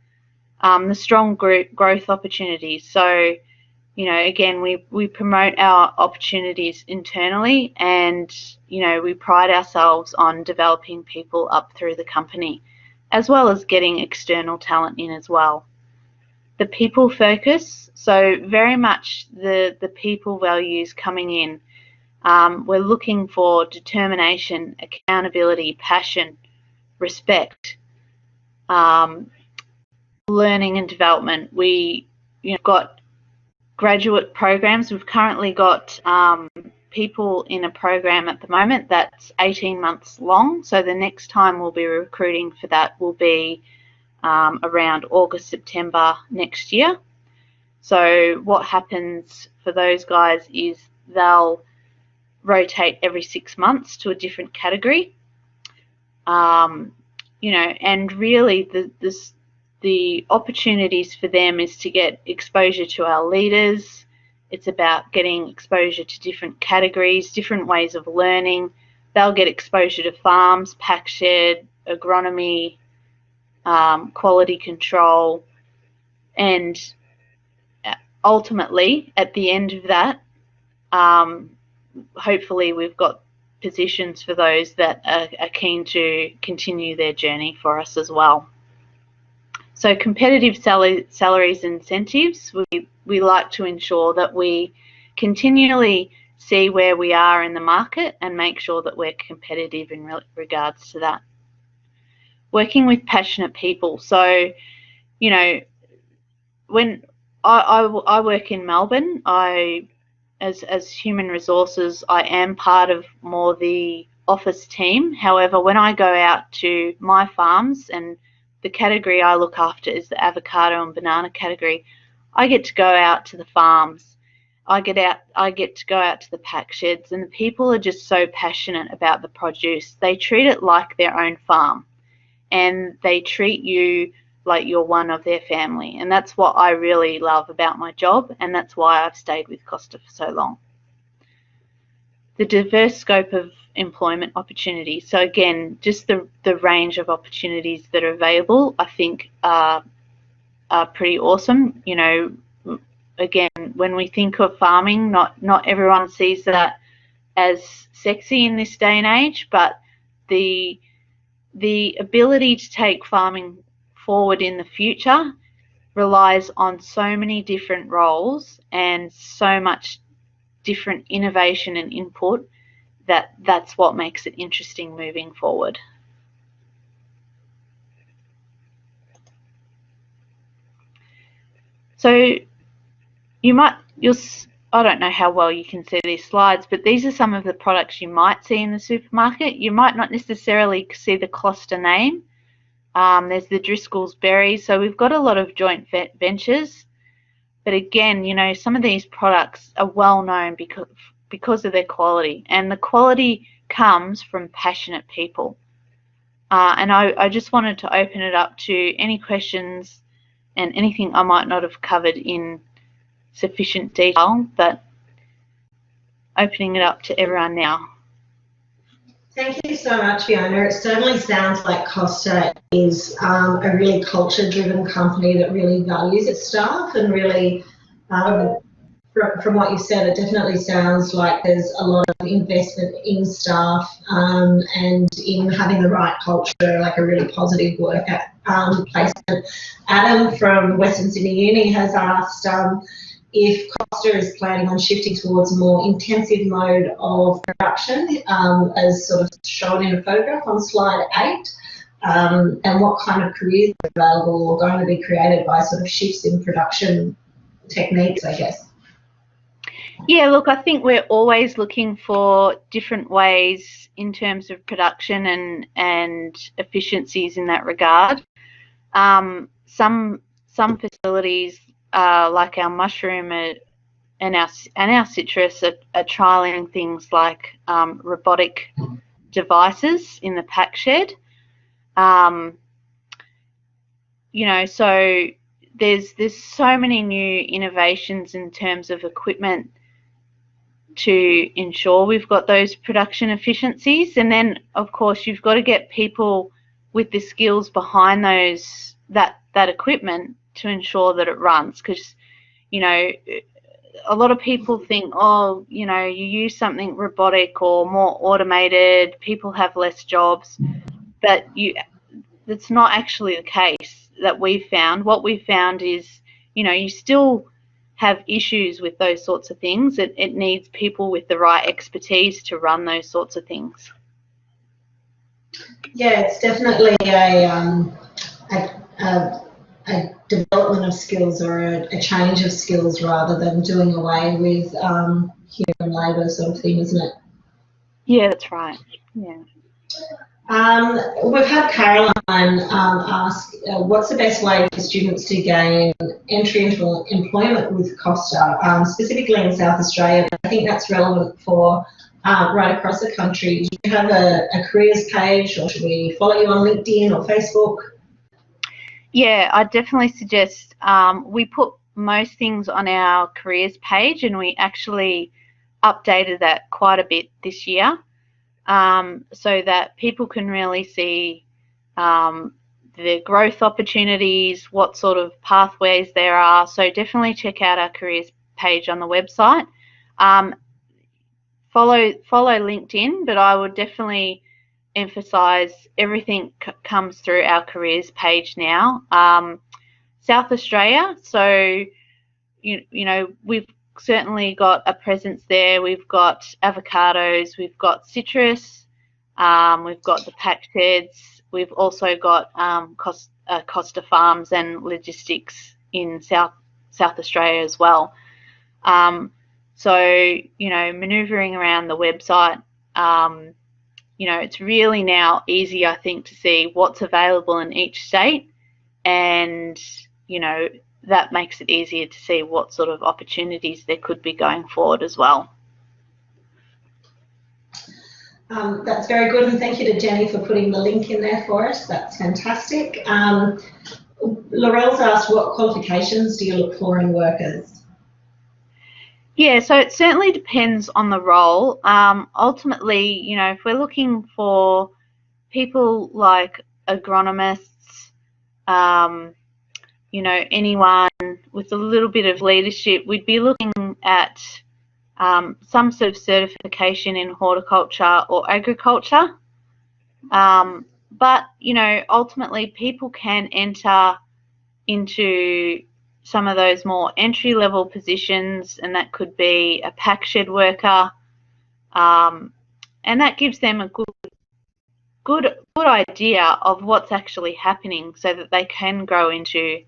S6: The strong growth opportunities. So, you know, again, we promote our opportunities internally, and, you know, we pride ourselves on developing people up through the company, as well as getting external talent in as well. The people focus, so very much the people values coming in. We're looking for determination, accountability, passion, respect, learning and development. We, you know, got graduate programs. We've currently got people in a program at the moment that's 18 months long. So the next time we'll be recruiting for that will be around August, September next year. So what happens for those guys is they'll rotate every 6 months to a different category. You know, and really the opportunities for them is to get exposure to our leaders. It's about getting exposure to different categories, different ways of learning. They'll get exposure to farms, pack shed, agronomy, quality control, and ultimately at the end of that, hopefully we've got positions for those that are keen to continue their journey for us as well. So competitive salaries and incentives, we like to ensure that we continually see where we are in the market and make sure that we're competitive in regards to that. Working with passionate people. So, you know, when I work in Melbourne, as human resources, I am part of more the office team. However, when I go out to my farms, and the category I look after is the avocado and banana category, I get to go out to the farms. I get to go out to the pack sheds, and the people are just so passionate about the produce. They treat it like their own farm, and they treat you like you're one of their family. And that's what I really love about my job, and that's why I've stayed with Costa for so long. The diverse scope of employment opportunities. So again, just the range of opportunities that are available, I think are pretty awesome. You know, again, when we think of farming, not everyone sees that as sexy in this day and age, but the ability to take farming forward in the future relies on so many different roles and so much different innovation and input that's what makes it interesting moving forward. So I don't know how well you can see these slides, but these are some of the products you might see in the supermarket. You might not necessarily see the Costa name, There's the Driscoll's berries. So we've got a lot of joint ventures. But again, you know, some of these products are well known because of their quality, and the quality comes from passionate people. And I just wanted to open it up to any questions and anything I might not have covered in sufficient detail, but opening it up to everyone now.
S1: Thank you so much, Fiona. It certainly sounds like Costa is a really culture-driven company that really values its staff, and really, from what you said, it definitely sounds like there's a lot of investment in staff and in having the right culture, like a really positive work placement. Adam from Western Sydney Uni has asked if Costa is planning on shifting towards a more intensive mode of production, as sort of shown in a photograph on slide 8, and what kind of careers are available or going to be created by sort of shifts in production techniques, I guess.
S6: Yeah, look, I think we're always looking for different ways in terms of production and efficiencies in that regard. Some facilities, like our mushroom and our citrus, are trialing things like robotic devices in the pack shed. You know, so there's so many new innovations in terms of equipment to ensure we've got those production efficiencies, and then of course you've got to get people with the skills behind that equipment to ensure that it runs, because you know a lot of people think, oh, you know, you use something robotic or more automated, people have less jobs, but that's not actually the case that we've found. What we've found is, you know, you still have issues with those sorts of things. It needs people with the right expertise to run those sorts of things.
S1: Yeah, it's definitely a development of skills, or a change of skills, rather than doing away with human labour sort of thing, isn't it?
S6: Yeah, that's right. Yeah.
S1: We've had Caroline ask, what's the best way for students to gain entry into employment with Costa, specifically in South Australia? I think that's relevant for right across the country. Do you have a careers page, or should we follow you on LinkedIn or Facebook?
S6: Yeah, I definitely suggest we put most things on our careers page, and we actually updated that quite a bit this year. So that people can really see the growth opportunities, what sort of pathways there are. So definitely check out our careers page on the website. Follow LinkedIn, but I would definitely emphasize everything comes through our careers page now. South Australia, so you know, we've certainly got a presence there. We've got avocados, we've got citrus, we've got the pack sheds, we've also got Costa farms and logistics in South Australia as well. So, you know, manoeuvring around the website, you know, it's really now easy, I think, to see what's available in each state, and, you know, that makes it easier to see what sort of opportunities there could be going forward as well.
S1: That's very good, and thank you to Jenny for putting the link in there for us. That's fantastic. Laurel's asked, what qualifications do you look for in workers?
S6: Yeah, so it certainly depends on the role. Ultimately, you know, if we're looking for people like agronomists, you know, anyone with a little bit of leadership, we'd be looking at some sort of certification in horticulture or agriculture. But, you know, ultimately people can enter into some of those more entry-level positions, and that could be a pack shed worker, and that gives them a good idea of what's actually happening, so that they can grow into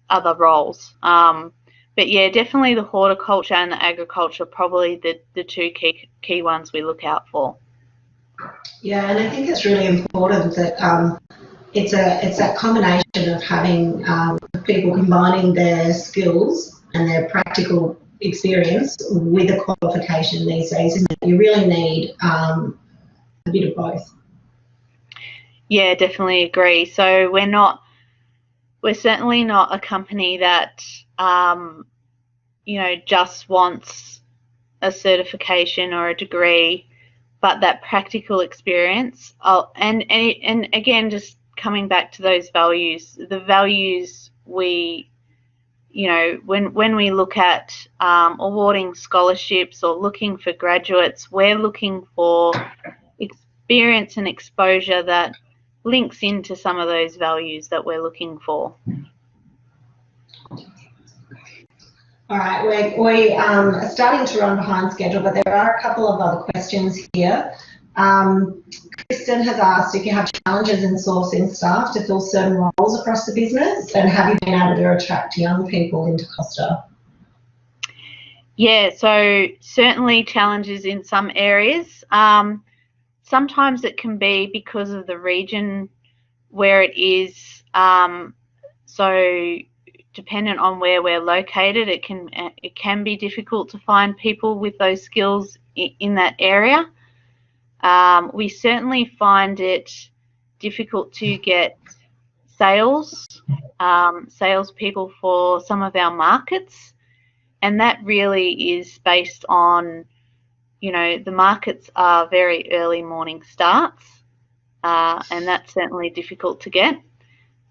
S6: other roles. But yeah, definitely the horticulture and the agriculture are probably the two key ones we look out for.
S1: Yeah, and I think it's really important that it's that combination of having people combining their skills and their practical experience with a qualification these days, isn't it? You really need a bit of both.
S6: Yeah, definitely agree. So we're certainly not a company that just wants a certification or a degree, but that practical experience. And again, just coming back to those values, the values when we look at awarding scholarships or looking for graduates, we're looking for experience and exposure that links into some of those values that we're looking for.
S1: All right, we are starting to run behind schedule, but there are a couple of other questions here. Kristen has asked if you have challenges in sourcing staff to fill certain roles across the business, and have you been able to attract young people into Costa?
S6: Yeah, so certainly challenges in some areas. Sometimes it can be because of the region where it is. So dependent on where we're located, it can be difficult to find people with those skills in that area. We certainly find it difficult to get salespeople for some of our markets, and that really is based on, the markets are very early morning starts, and that's certainly difficult to get.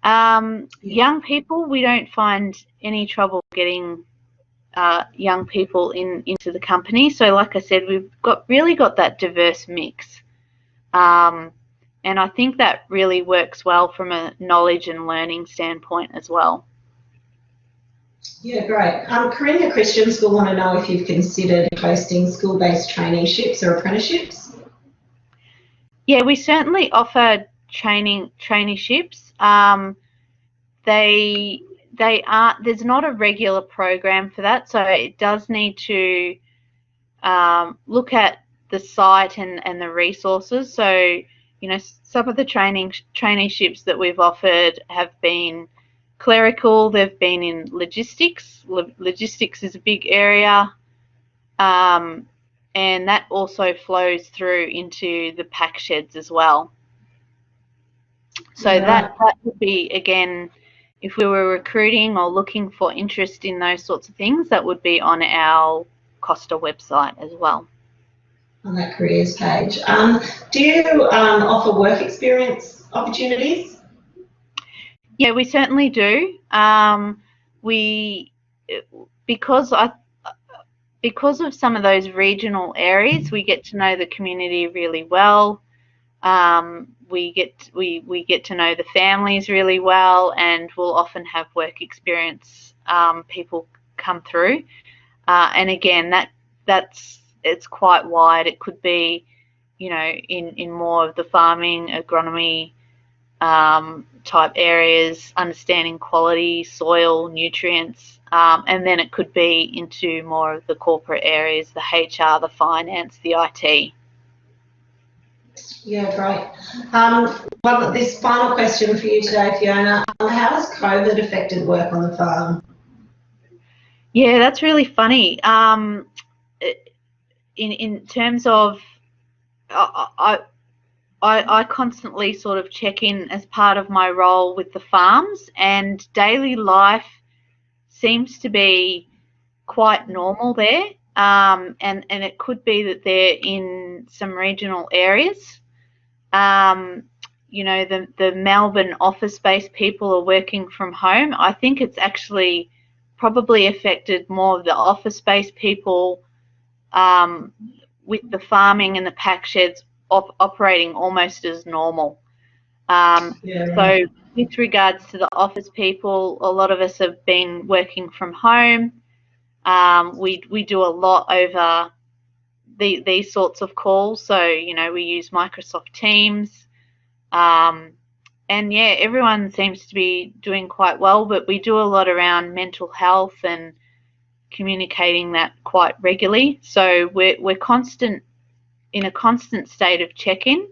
S6: Young people, we don't find any trouble getting young people into the company. So like I said, we've really got that diverse mix. And I think that really works well from a knowledge and learning standpoint as well.
S1: Yeah, great. Corinna Christians will want to know if you've considered hosting school-based traineeships or apprenticeships.
S6: Yeah, we certainly offer traineeships. There's not a regular program for that, so it does need to look at the site and the resources. So, some of the traineeships that we've offered have been clerical, they've been in logistics. Logistics is a big area, and that also flows through into the pack sheds as well. So that would be, again, if we were recruiting or looking for interest in those sorts of things, that would be on our Costa website as well.
S1: On that careers page. Do you offer work experience opportunities?
S6: Yeah, we certainly do. Because of some of those regional areas, we get to know the community really well. We get to know the families really well, and we'll often have work experience people come through. And again, it's quite wide. It could be, in more of the farming, agronomy type areas, understanding quality, soil, nutrients, and then it could be into more of the corporate areas, the HR, the finance, the IT.
S1: Yeah, great. This final question for you today, Fiona. How has COVID affected work on the farm?
S6: Yeah, that's really funny. In terms of, I constantly sort of check in as part of my role with the farms, and daily life seems to be quite normal there. And it could be that they're in some regional areas. The Melbourne office-based people are working from home. I think it's actually probably affected more of the office-based people, with the farming and the pack sheds operating almost as normal. So with regards to the office people, a lot of us have been working from home. We do a lot over these sorts of calls. So, we use Microsoft Teams. And yeah, everyone seems to be doing quite well, but we do a lot around mental health and communicating that quite regularly. So we're in a constant state of check-in.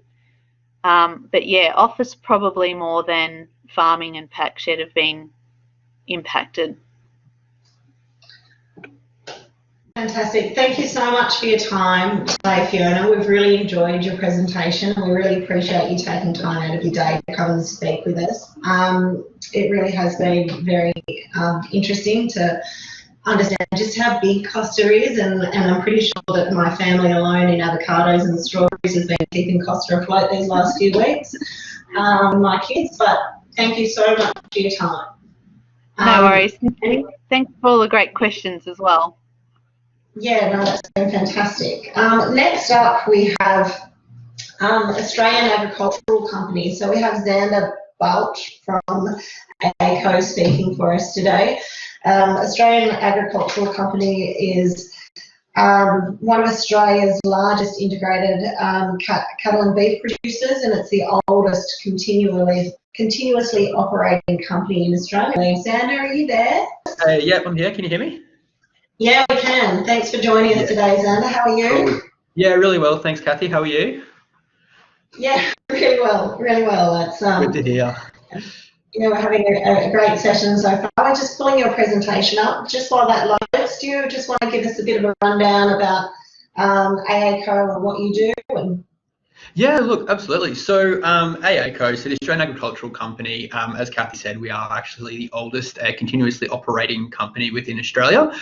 S6: But yeah, office probably more than farming and pack shed have been impacted.
S1: Fantastic. Thank you so much for your time today, Fiona. We've really enjoyed your presentation and we really appreciate you taking time out of your day to come and speak with us. It really has been very interesting to understand just how big Costa is, and I'm pretty sure that my family alone in avocados and strawberries has been keeping Costa afloat these last few weeks, my kids, but thank you so much for your time.
S6: No worries. Thanks for all the great questions as well.
S1: Yeah, no, that's been fantastic. Next up, we have Australian Agricultural Company. So we have Zander Baulch from AACo speaking for us today. Australian Agricultural Company is one of Australia's largest integrated cattle and beef producers, and it's the oldest continuously operating company in Australia. Zander, are you there?
S7: Yeah, I'm here. Can you hear me?
S1: Yeah, we can. Thanks for joining us today, Zander. How are you?
S7: Cool. Yeah, really well. Thanks, Kathy. How are you?
S1: Yeah, really well, really well. That's
S7: good to hear.
S1: You know, we're having a great session so far. We're just pulling your presentation up. Just while that loads, do you just want to give us a bit of a rundown about AACo and what you do?
S7: Yeah, look, absolutely. So AACo, so the Australian Agricultural Company, as Kathy said, we are actually the oldest continuously operating company within Australia.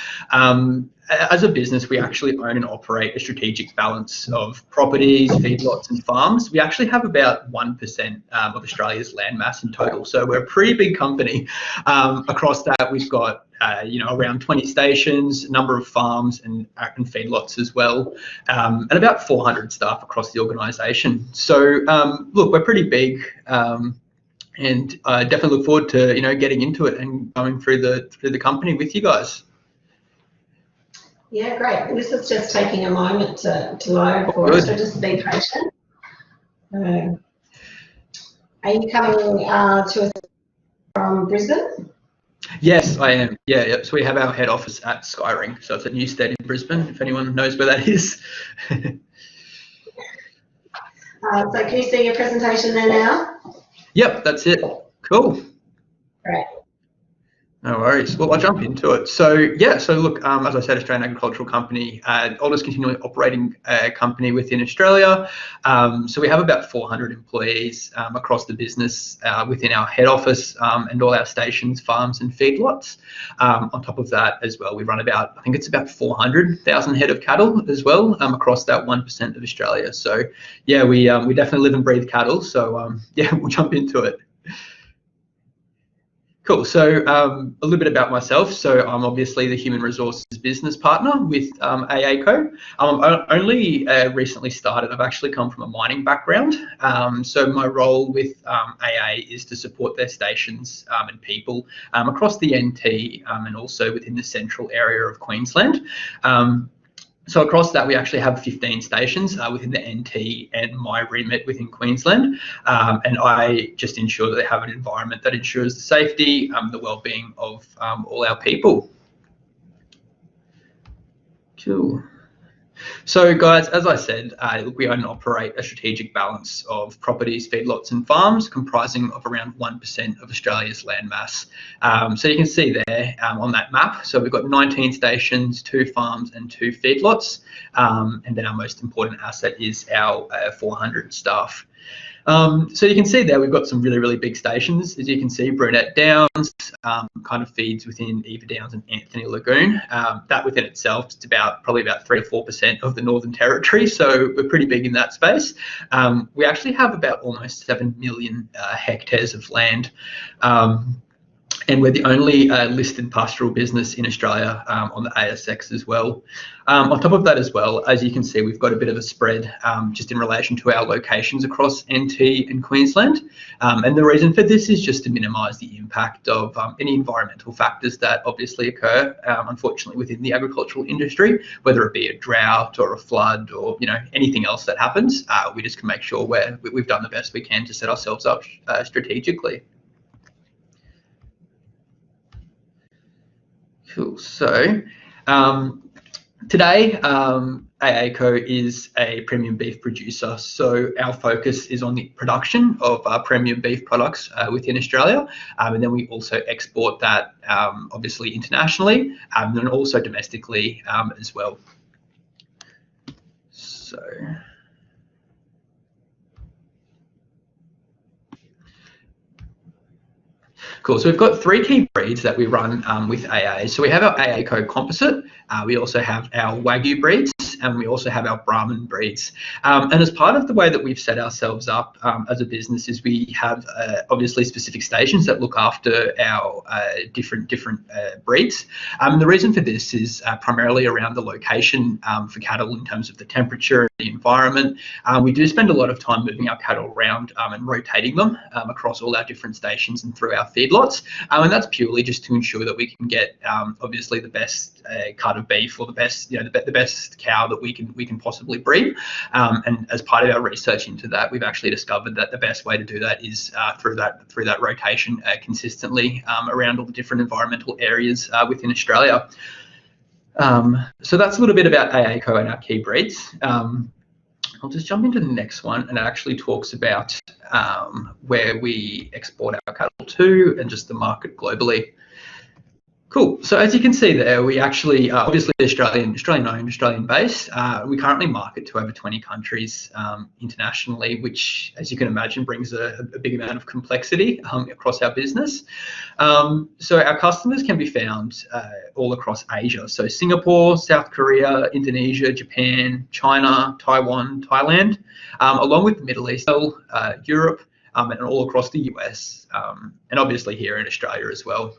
S7: As a business, we actually own and operate a strategic balance of properties, feedlots and farms. We actually have about 1% of Australia's land mass in total. So we're a pretty big company. Across that, we've got around 20 stations, a number of farms and feedlots as well, and about 400 staff across the organisation. So look, we're pretty big, and I definitely look forward to getting into it and going through the company with you guys.
S1: Yeah, great. This is just taking a moment to load for us, so just be patient. Are you coming to us from Brisbane?
S7: Yes, I am. Yeah. So we have our head office at Skyring. So it's a new stead in Brisbane, if anyone knows where that is.
S1: So can you see your presentation there now?
S7: Yep, that's it. Cool.
S1: Great.
S7: No worries. Well, I'll jump into it. So yeah, so look, as I said, Australian Agricultural Company, oldest continually operating company within Australia. So we have about 400 employees across the business within our head office and all our stations, farms and feedlots. On top of that as well, we run about, I think it's about 400,000 head of cattle as well across that 1% of Australia. So yeah, we definitely live and breathe cattle. So yeah, we'll jump into it. Cool. So a little bit about myself. So I'm obviously the human resources business partner with AACo. I only recently started. I've actually come from a mining background. So my role with AA is to support their stations and people across the NT and also within the central area of Queensland. So across that, we actually have 15 stations within the NT and my remit within Queensland. And I just ensure that they have an environment that ensures the safety, the well-being of all our people. Cool. So guys, as I said, we own and operate a strategic balance of properties, feedlots and farms comprising of around 1% of Australia's land mass. So you can see there on that map, so we've got 19 stations, 2 farms and 2 feedlots. And then our most important asset is our 400 staff. So you can see there we've got some really, really big stations. As you can see, Brunette Downs kind of feeds within Eva Downs and Anthony Lagoon. That within itself is probably about 3 to 4% of the Northern Territory. So we're pretty big in that space. We actually have about almost 7 million hectares of land. And we're the only listed pastoral business in Australia on the ASX as well. On top of that as well, as you can see, we've got a bit of a spread just in relation to our locations across NT and Queensland. And the reason for this is just to minimise the impact of any environmental factors that obviously occur, unfortunately, within the agricultural industry, whether it be a drought or a flood or anything else that happens. We just can make sure we've done the best we can to set ourselves up strategically. Cool. So today, AACo is a premium beef producer, so our focus is on the production of premium beef products within Australia, and then we also export that obviously internationally, and then also domestically as well. So. Cool. So we've got 3 key breeds that we run with AA. So we have our AACo composite. We also have our Wagyu breeds, and we also have our Brahman breeds. And as part of the way that we've set ourselves up as a business is we have obviously specific stations that look after our different breeds. The reason for this is primarily around the location for cattle in terms of the temperature and the environment. We do spend a lot of time moving our cattle around and rotating them across all our different stations and through our feedlots, and that's purely just to ensure that we can get obviously the best cut of beef, or the best, the best cow that we can possibly breed. And as part of our research into that, we've actually discovered that the best way to do that is through that rotation consistently around all the different environmental areas within Australia. So that's a little bit about AACo and our key breeds. I'll just jump into the next one, and it actually talks about where we export our cattle to and just the market globally. Cool. So as you can see there, we actually obviously Australian-owned, Australian-based. We currently market to over 20 countries internationally, which, as you can imagine, brings a big amount of complexity across our business. So our customers can be found all across Asia. So Singapore, South Korea, Indonesia, Japan, China, Taiwan, Thailand, along with the Middle East, Europe, and all across the US, and obviously here in Australia as well.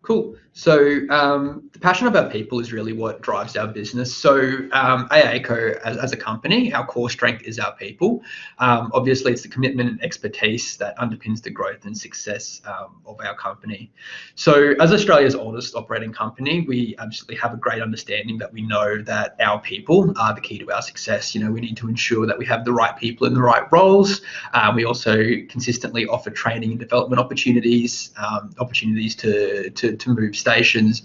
S7: Cool. So the passion of our people is really what drives our business. So AACo as a company, our core strength is our people. Obviously, it's the commitment and expertise that underpins the growth and success of our company. So as Australia's oldest operating company, we absolutely have a great understanding that we know that our people are the key to our success. We need to ensure that we have the right people in the right roles. We also consistently offer training and development opportunities, opportunities to move stations,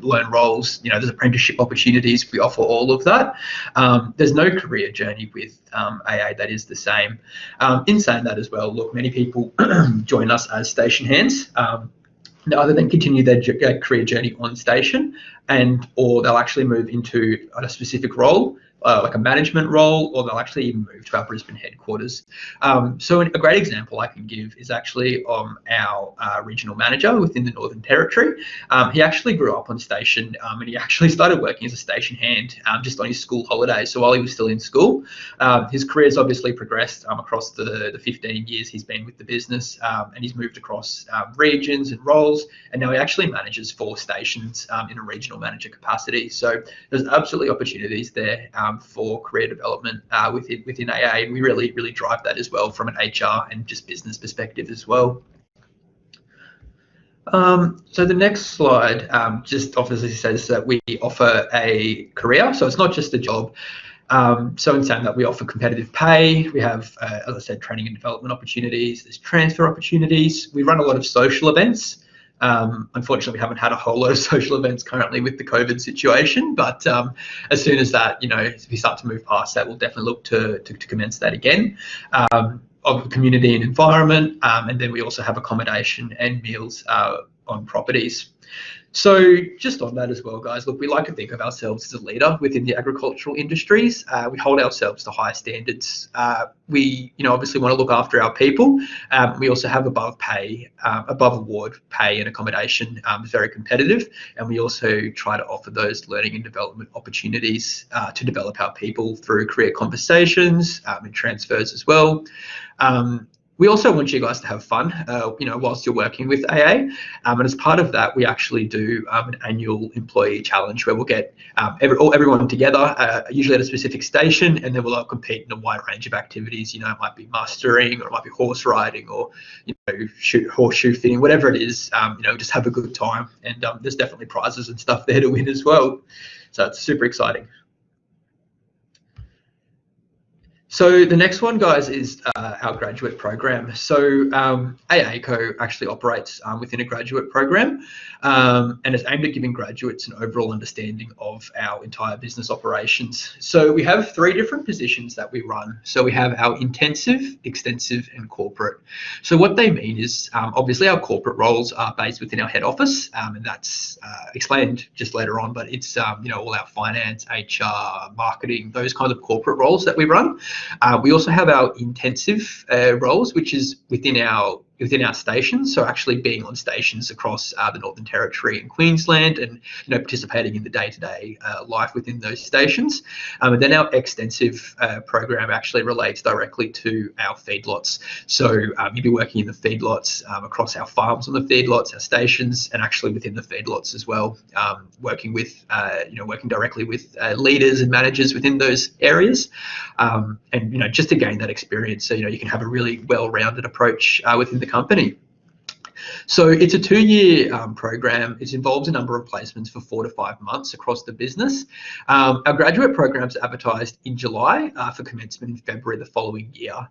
S7: learn roles. There's apprenticeship opportunities. We offer all of that. There's no career journey with AA that is the same. In saying that as well, look, many people join us as station hands. Either then continue their career journey on station, or they'll actually move into a specific role, like a management role, or they'll actually even move to our Brisbane headquarters. So a great example I can give is actually our regional manager within the Northern Territory. He actually grew up on station, and he actually started working as a station hand just on his school holidays. So while he was still in school, his career has obviously progressed across the 15 years he's been with the business, and he's moved across regions and roles, and now he actually manages 4 stations in a regional manager capacity. So there's absolutely opportunities there for career development within AA, and we really drive that as well from an HR and just business perspective as well. So the next slide just obviously says that we offer a career, so it's not just a job. So in saying that, we offer competitive pay, we have, as I said, training and development opportunities, there's transfer opportunities, we run a lot of social events. Unfortunately, we haven't had a whole lot of social events currently with the COVID situation, but as soon as that, if we start to move past that, we'll definitely look to commence that again. Of community and environment, and then we also have accommodation and meals on properties. So just on that as well, guys, look, we like to think of ourselves as a leader within the agricultural industries. We hold ourselves to high standards. We, obviously want to look after our people. We also have above award pay and accommodation, very competitive. And we also try to offer those learning and development opportunities to develop our people through career conversations and transfers as well. We also want you guys to have fun, whilst you're working with AA. And as part of that, we actually do an annual employee challenge where we'll get everyone together, usually at a specific station, and then we'll all compete in a wide range of activities. It might be mustering, or it might be horse riding, or horseshoe fitting, whatever it is. Just have a good time, and there's definitely prizes and stuff there to win as well. So it's super exciting. So the next one, guys, is our graduate program. So AACo actually operates within a graduate program, and is aimed at giving graduates an overall understanding of our entire business operations. So we have 3 different positions that we run. So we have our intensive, extensive, and corporate. So what they mean is obviously our corporate roles are based within our head office, and that's explained just later on. But it's all our finance, HR, marketing, those kinds of corporate roles that we run. We also have our intensive roles, which is within our stations, so actually being on stations across the Northern Territory and Queensland, and participating in the day-to-day life within those stations. And then our extensive program actually relates directly to our feedlots. So you'll be working in the feedlots across our farms on the feedlots, our stations, and actually within the feedlots as well, working directly with leaders and managers within those areas, and just to gain that experience, so you can have a really well-rounded approach within the company. So it's a 2-year program. It involves a number of placements for 4 to 5 months across the business. Our graduate programs are advertised in July for commencement in February the following year.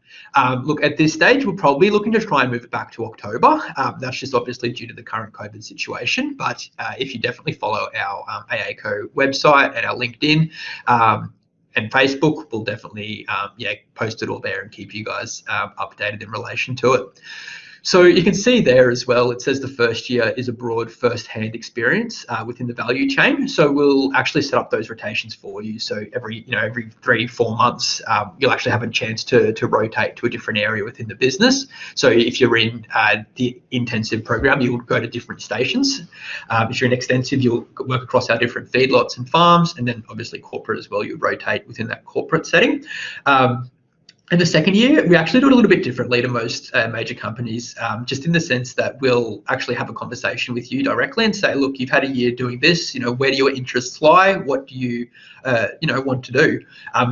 S7: Look, at this stage, we're probably looking to try and move it back to October. That's just obviously due to the current COVID situation. But if you definitely follow our AACo website and our LinkedIn, and Facebook, we'll definitely post it all there and keep you guys updated in relation to it. So you can see there as well, it says the first year is a broad first-hand experience within the value chain. So we'll actually set up those rotations for you. So every 3-4 months, you'll actually have a chance to rotate to a different area within the business. So if you're in the intensive program, you'll go to different stations. If you're in extensive, you'll work across our different feedlots and farms, and then obviously corporate as well, you rotate within that corporate setting. And the second year, we actually do it a little bit differently to most major companies, just in the sense that we'll actually have a conversation with you directly and say, look, you've had a year doing this, where do your interests lie? What do you, want to do?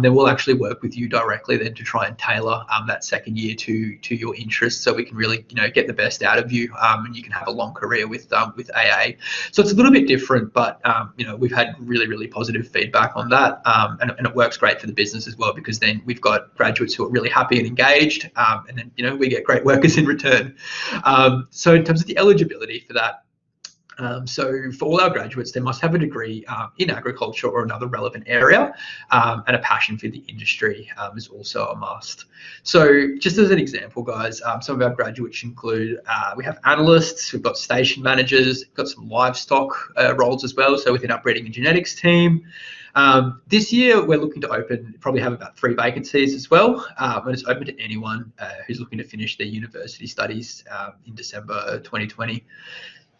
S7: Then we'll actually work with you directly then to try and tailor that second year to your interests, so we can really, get the best out of you, and you can have a long career with AA. So it's a little bit different, but, we've had really, really positive feedback on that, and it works great for the business as well, because then we've got graduates who are really happy and engaged, and then we get great workers in return. So in terms of the eligibility for that, so for all our graduates, they must have a degree in agriculture or another relevant area, and a passion for the industry is also a must. So just as an example, guys, some of our graduates include, we have analysts, we've got station managers, we've got some livestock roles as well, so within our breeding and genetics team. This year, we're looking to probably have about 3 vacancies as well, and it's open to anyone who's looking to finish their university studies in December 2020.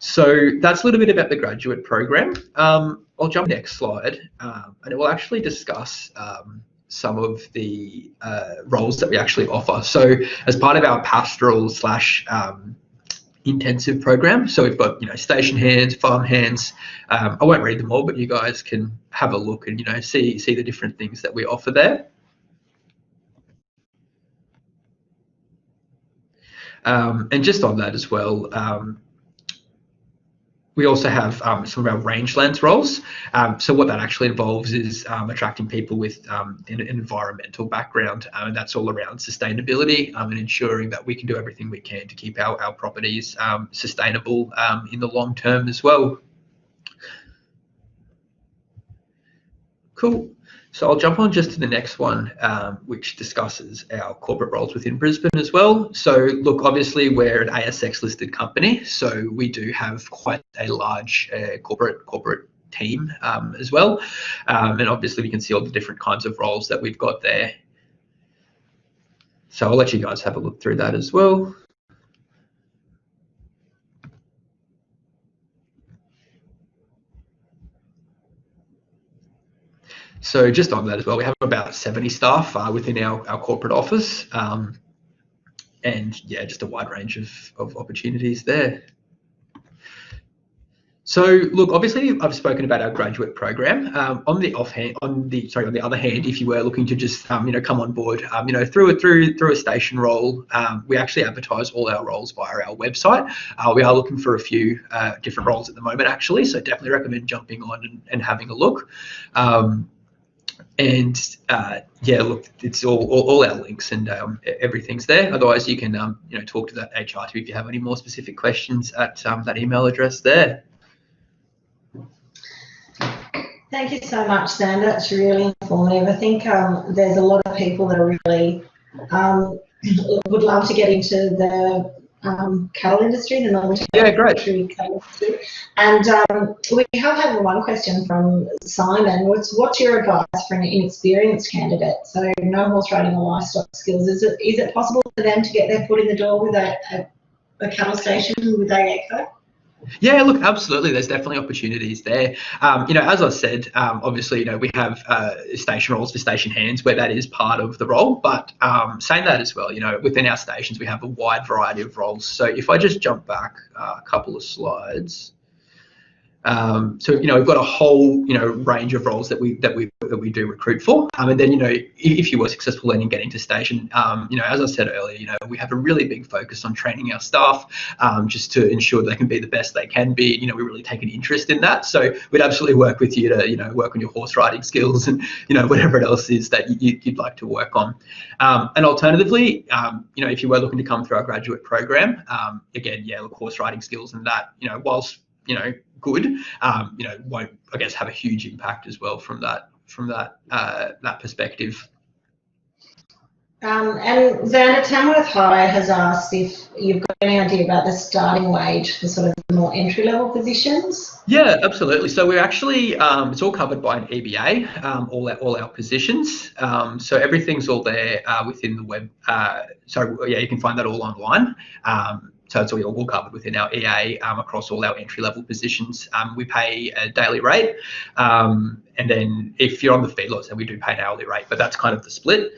S7: So that's a little bit about the graduate program. I'll jump next slide, and it will actually discuss some of the roles that we actually offer. So as part of our pastoral / intensive program, so we've got station hands, farm hands. I won't read them all, but you guys can have a look and see the different things that we offer there. And just on that as well, we also have some of our rangelands roles. So what that actually involves is attracting people with an environmental background, and that's all around sustainability, and ensuring that we can do everything we can to keep our properties sustainable in the long term as well. Cool. So I'll jump on just to the next one, which discusses our corporate roles within Brisbane as well. So look, obviously we're an ASX listed company, so we do have quite a large corporate team as well. And obviously we can see all the different kinds of roles that we've got there. So I'll let you guys have a look through that as well. So just on that as well, we have about 70 staff within our corporate office, and yeah, just a wide range of opportunities there. So look, obviously I've spoken about our graduate program. On the other hand, if you were looking to just come on board, through a station role, we actually advertise all our roles via our website. We are looking for a few different roles at the moment, actually, so definitely recommend jumping on and having a look. And yeah, look, it's all our links and everything's there. Otherwise, you can talk to that HR team if you have any more specific questions at that email address there.
S1: Thank you so much, Zander. That's really informative. I think there's a lot of people that are really would love to get into the cattle industry, the non-cattle cattle industry. And we have had one question from Simon. What's your advice for an inexperienced candidate? So no horse riding or livestock skills. Is it possible for them to get their foot in the door with a cattle station with AACo?
S7: Yeah, look, absolutely. There's definitely opportunities there. As I said, obviously, we have station roles for station hands where that is part of the role. But saying that as well, within our stations, we have a wide variety of roles. So if I just jump back a couple of slides. So we've got a whole range of roles that we do recruit for, and then if you were successful in getting to station, as I said earlier, we have a really big focus on training our staff, just to ensure they can be the best they can be. We really take an interest in that, so we'd absolutely work with you to work on your horse riding skills and whatever else is that you'd like to work on. And alternatively, if you were looking to come through our graduate program, again, look, horse riding skills and that, whilst good, won't, I guess, have a huge impact as well from that perspective.
S1: And Zander, Tamworth High has asked if you've got any idea about the starting wage for sort of the more entry-level positions.
S7: Yeah, absolutely. So we're actually, it's all covered by an EBA, all our positions. So everything's all there within the web. You can find that all online. So it's all covered within our EA across all our entry-level positions. We pay a daily rate, and then if you're on the feedlots, then we do pay an hourly rate, but that's kind of the split.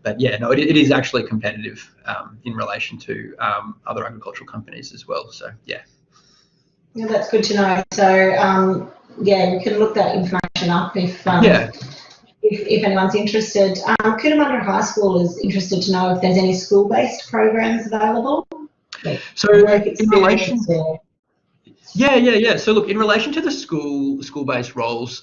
S7: But yeah, no, it is actually competitive in relation to other agricultural companies as well. So yeah.
S1: Yeah, that's good to know. So we can look that information up if anyone's interested. Cootamundra High School is interested to know if there's any school-based programs available.
S7: So in relation, So look, in relation to the school-based roles,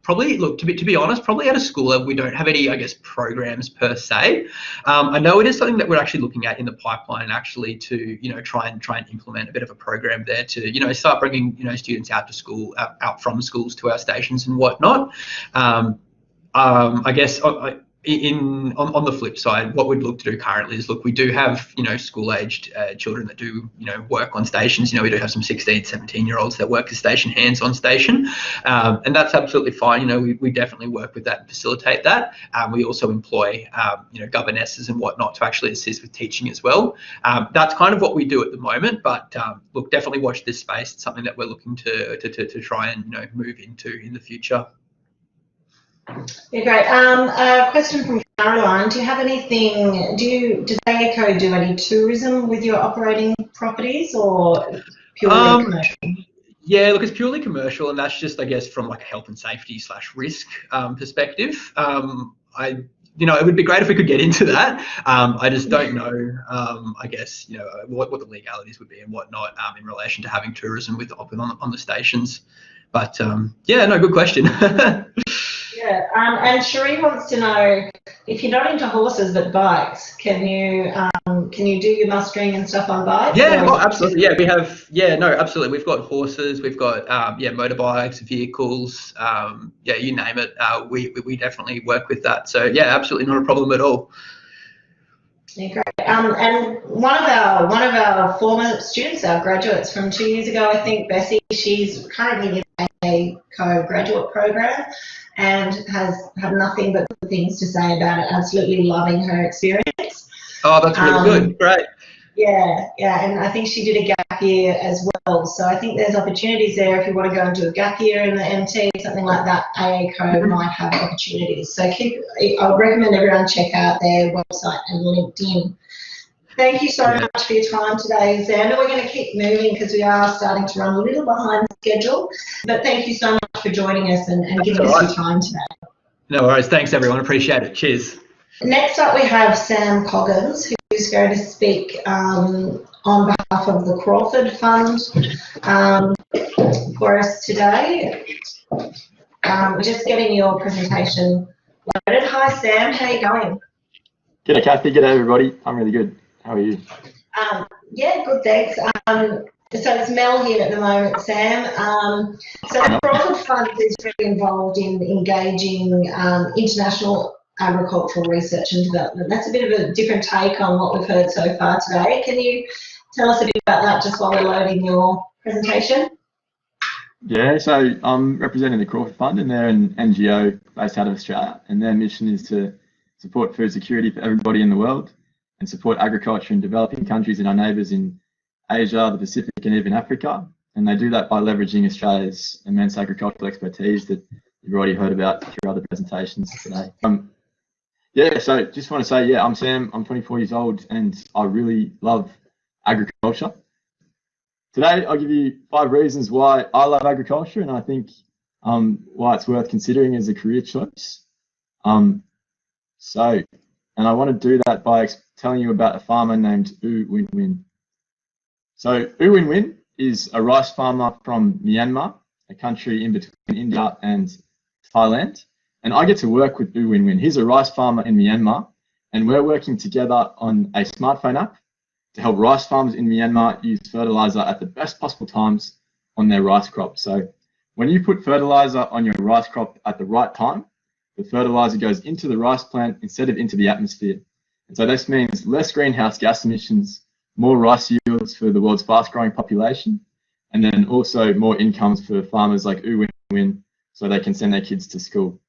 S7: probably look to be honest, probably at a school level we don't have any, I guess, programs per se. I know it is something that we're actually looking at in the pipeline, actually, to try and implement a bit of a program there to start bringing students out to school, out from schools to our stations and whatnot. I guess. On the flip side, what we'd look to do currently is, look, we do have school-aged children that do work on stations. We do have some 16, 17-year-olds that work as station hands on station, and that's absolutely fine. We definitely work with that and facilitate that. We also employ governesses and whatnot to actually assist with teaching as well. That's kind of what we do at the moment, but look, definitely watch this space. It's something that we're looking to try and move into in the future.
S1: Yeah, great. A question from Caroline. Do you have anything? Does AACo do any tourism with your operating properties, or purely commercial?
S7: Yeah, look, it's purely commercial, and that's just, I guess, from like a health and safety / risk perspective. It would be great if we could get into that. I just don't know, I guess, what the legalities would be and whatnot in relation to having tourism on the stations. But good question.
S1: Yeah, and Cherie wants to know, if you're not into horses but bikes, can you do your mustering and stuff on bikes?
S7: Yeah, absolutely. Yeah, we have. Yeah, no, absolutely. We've got horses. We've got motorbikes, vehicles. You name it. We definitely work with that. So yeah, absolutely not a problem at all.
S1: Yeah, great. And one of our former students, our graduates from 2 years ago, I think, Bessie, she's currently in a co-graduate program and has had nothing but good things to say about it. Absolutely loving her experience.
S7: Oh, that's really good. Great.
S1: Yeah, and I think she did a gap year as well. So I think there's opportunities there if you want to go and do a gap year in the MT, something like that. AACo might have opportunities. So I would recommend everyone check out their website and LinkedIn. Thank you so much for your time today, Zander. We're going to keep moving because we are starting to run a little behind schedule. But thank you so much for joining us and giving us your time today.
S7: No worries. Thanks, everyone. Appreciate it. Cheers.
S1: Next up, we have Sam Coggins, who's going to speak on behalf of the Crawford Fund for us today. We're just getting your presentation loaded. Hi Sam, how are you going?
S8: G'day Kathy, g'day everybody. I'm really good. How are you?
S1: Yeah, good, thanks. So it's Mel here at the moment, Sam. So the Crawford Fund is really involved in engaging international agricultural research and development. That's a bit of a different take on what we've heard so far today. Can you tell us a bit about that just while we're loading your presentation?
S8: Yeah, so I'm representing the Crawford Fund, and they're an NGO based out of Australia, and their mission is to support food security for everybody in the world and support agriculture in developing countries and our neighbours in Asia, the Pacific and even Africa. And they do that by leveraging Australia's immense agricultural expertise that you've already heard about through other presentations today. Yeah, so just want to say, yeah, I'm Sam, I'm 24 years old and I really love agriculture. Today I'll give you 5 reasons why I love agriculture and I think why it's worth considering as a career choice. And I want to do that by telling you about a farmer named U Win Win. So U Win Win is a rice farmer from Myanmar, a country in between India and Thailand. And I get to work with U Win Win. He's a rice farmer in Myanmar, and we're working together on a smartphone app to help rice farmers in Myanmar use fertilizer at the best possible times on their rice crop. So when you put fertilizer on your rice crop at the right time, the fertilizer goes into the rice plant instead of into the atmosphere. And so this means less greenhouse gas emissions, more rice yields for the world's fast-growing population, and then also more incomes for farmers like U Win Win so they can send their kids to school.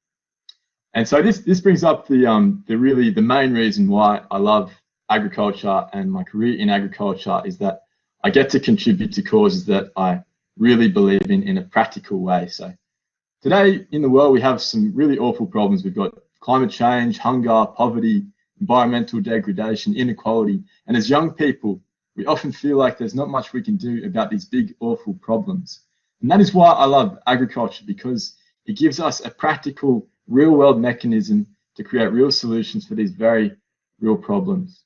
S8: And so this brings up the main reason why I love agriculture and my career in agriculture is that I get to contribute to causes that I really believe in a practical way. So today in the world we have some really awful problems. We've got climate change, hunger, poverty, environmental degradation, inequality, and as young people we often feel like there's not much we can do about these big awful problems. And that is why I love agriculture, because it gives us a practical real-world mechanism to create real solutions for these very real problems.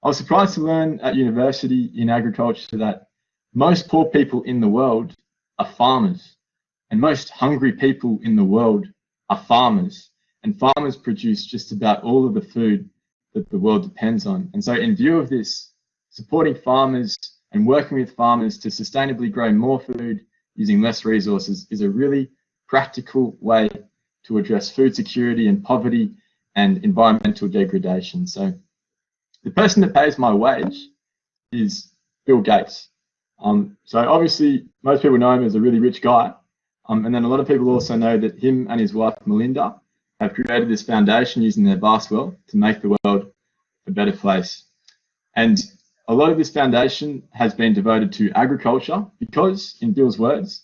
S8: I was surprised to learn at university in agriculture that most poor people in the world are farmers, and most hungry people in the world are farmers, and farmers produce just about all of the food that the world depends on. And so in view of this, supporting farmers and working with farmers to sustainably grow more food using less resources is a really practical way to address food security and poverty and environmental degradation. So the person that pays my wage is Bill Gates. So obviously most people know him as a really rich guy. And then a lot of people also know that him and his wife Melinda have created this foundation using their vast wealth to make the world a better place. And a lot of this foundation has been devoted to agriculture because, in Bill's words,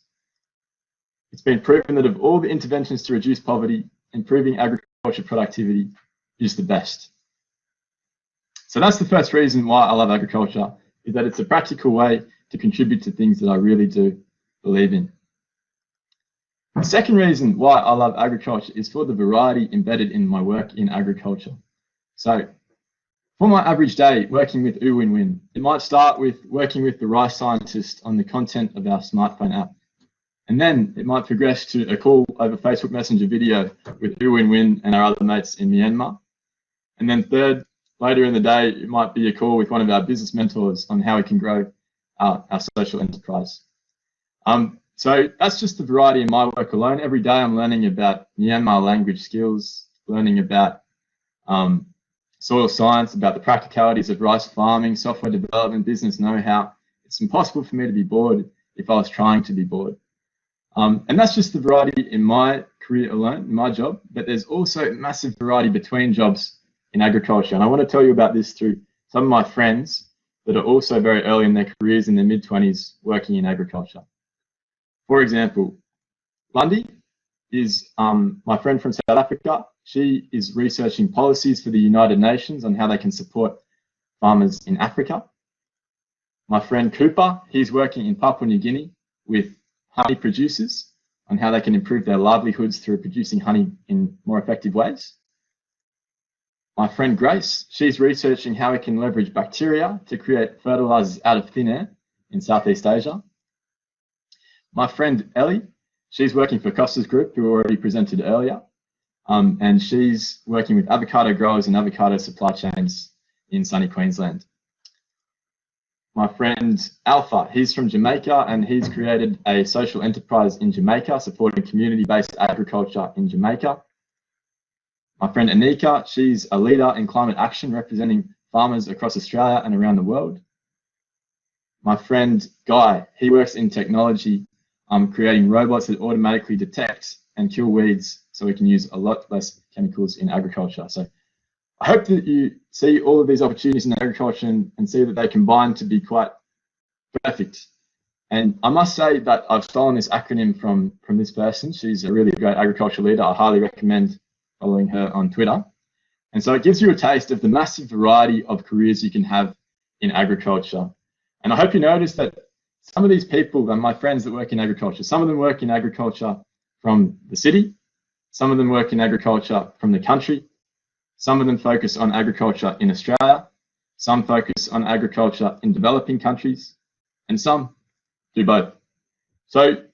S8: it's been proven that of all the interventions to reduce poverty, improving agriculture productivity is the best. So that's the first reason why I love agriculture, is that it's a practical way to contribute to things that I really do believe in. The second reason why I love agriculture is for the variety embedded in my work in agriculture. So for my average day working with U Win Win, it might start with working with the rice scientist on the content of our smartphone app. And then it might progress to a call over Facebook Messenger video with U Win Win and our other mates in Myanmar. And then third, later in the day, it might be a call with one of our business mentors on how we can grow our social enterprise. So that's just the variety in my work alone. Every day I'm learning about Myanmar language skills, learning about soil science, about the practicalities of rice farming, software development, business know-how. It's impossible for me to be bored if I was trying to be bored. And that's just the variety in my career alone, in my job, but there's also massive variety between jobs in agriculture. And I want to tell you about this through some of my friends that are also very early in their careers, in their mid-20s, working in agriculture. For example, Lundy is my friend from South Africa. She is researching policies for the United Nations on how they can support farmers in Africa. My friend Cooper, he's working in Papua New Guinea with honey producers on how they can improve their livelihoods through producing honey in more effective ways. My friend Grace, she's researching how we can leverage bacteria to create fertilizers out of thin air in Southeast Asia. My friend Ellie, She's working for Costa's group, who already presented earlier, and she's working with avocado growers and avocado supply chains in sunny Queensland. My friend Alpha, he's from Jamaica, and he's created a social enterprise in Jamaica supporting community-based agriculture in Jamaica. My friend Anika, she's a leader in climate action representing farmers across Australia and around the world. My friend Guy, he works in technology, creating robots that automatically detect and kill weeds so we can use a lot less chemicals in agriculture. So I hope that you see all of these opportunities in agriculture and see that they combine to be quite perfect. And I must say that I've stolen this acronym from this person. She's a really great agriculture leader. I highly recommend following her on Twitter. And so it gives you a taste of the massive variety of careers you can have in agriculture. And I hope you notice that some of these people and my friends that work in agriculture, some of them work in agriculture from the city, some of them work in agriculture from the country, some of them focus on agriculture in Australia, some focus on agriculture in developing countries, and some do both. So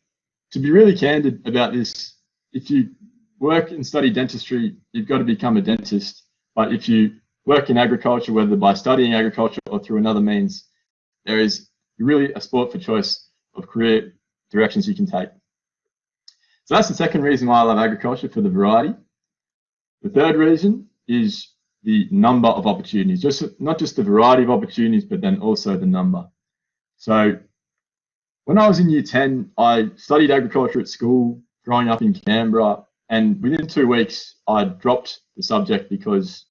S8: to be really candid about this, if you work and study dentistry, you've got to become a dentist. But if you work in agriculture, whether by studying agriculture or through another means, there is really a sport for choice of career directions you can take. So that's the second reason why I love agriculture, for the variety. The third reason is the number of opportunities, not just the variety of opportunities, but then also the number. So when I was in year 10, I studied agriculture at school, growing up in Canberra, and within 2 weeks, I dropped the subject because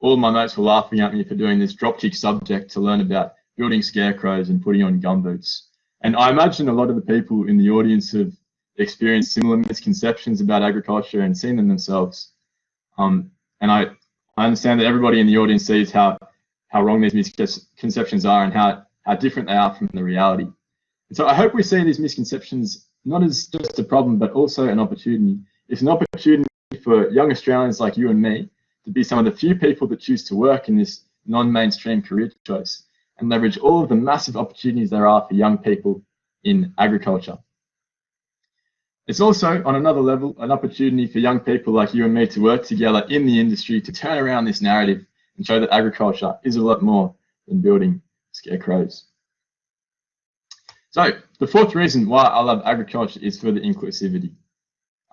S8: all of my mates were laughing at me for doing this dropkick subject to learn about building scarecrows and putting on gumboots. And I imagine a lot of the people in the audience have experienced similar misconceptions about agriculture and seen them themselves. And I understand that everybody in the audience sees how wrong these misconceptions are and how different they are from the reality. And so I hope we see these misconceptions not as just a problem, but also an opportunity. It's an opportunity for young Australians like you and me to be some of the few people that choose to work in this non-mainstream career choice and leverage all of the massive opportunities there are for young people in agriculture. It's also, on another level, an opportunity for young people like you and me to work together in the industry to turn around this narrative and show that agriculture is a lot more than building scarecrows. So the fourth reason why I love agriculture is for the inclusivity.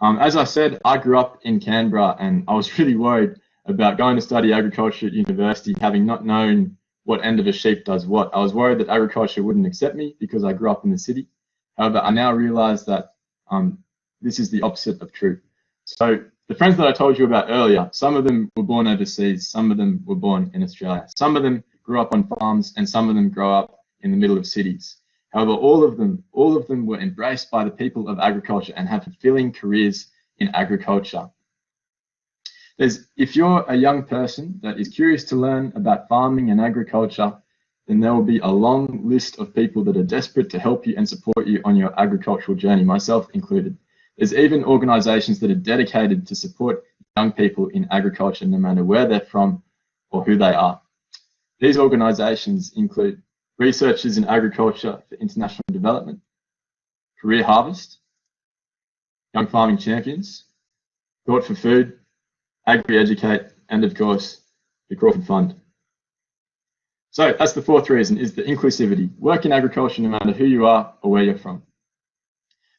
S8: As I said, I grew up in Canberra and I was really worried about going to study agriculture at university, having not known what end of a sheep does what. I was worried that agriculture wouldn't accept me because I grew up in the city. However, I now realize that this is the opposite of true. So the friends that I told you about earlier, some of them were born overseas, some of them were born in Australia. Some of them grew up on farms and some of them grow up in the middle of cities. However, all of them were embraced by the people of agriculture and have fulfilling careers in agriculture. If you're a young person that is curious to learn about farming and agriculture, then there will be a long list of people that are desperate to help you and support you on your agricultural journey, myself included. There's even organisations that are dedicated to support young people in agriculture, no matter where they're from or who they are. These organisations include Researchers in Agriculture for International Development, Career Harvest, Young Farming Champions, Thought for Food, Agri-Educate, and of course, the Crawford Fund. So that's the fourth reason, is the inclusivity. Work in agriculture no matter who you are or where you're from.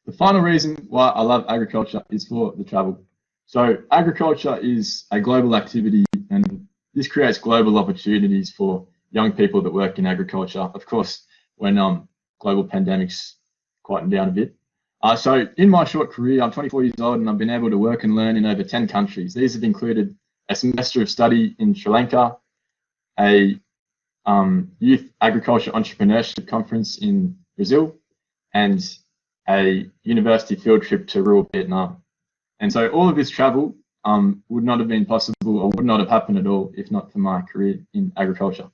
S8: The final reason why I love agriculture is for the travel. So agriculture is a global activity and this creates global opportunities for young people that work in agriculture. Of course, when global pandemics quieten down a bit. So in my short career, I'm 24 years old and I've been able to work and learn in over 10 countries. These have included a semester of study in Sri Lanka, a youth agriculture entrepreneurship conference in Brazil, and a university field trip to rural Vietnam. And so all of this travel would not have been possible or would not have happened at all if not for my career in agriculture.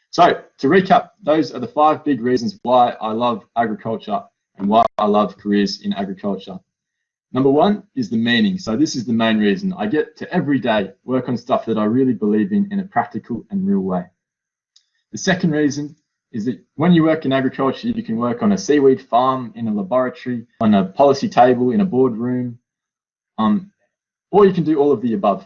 S8: So to recap, those are the 5 big reasons why I love agriculture and why I love careers in agriculture. Number 1 is the meaning. So this is the main reason. I get to every day work on stuff that I really believe in a practical and real way. The second reason is that when you work in agriculture, you can work on a seaweed farm, in a laboratory, on a policy table, in a boardroom, or you can do all of the above.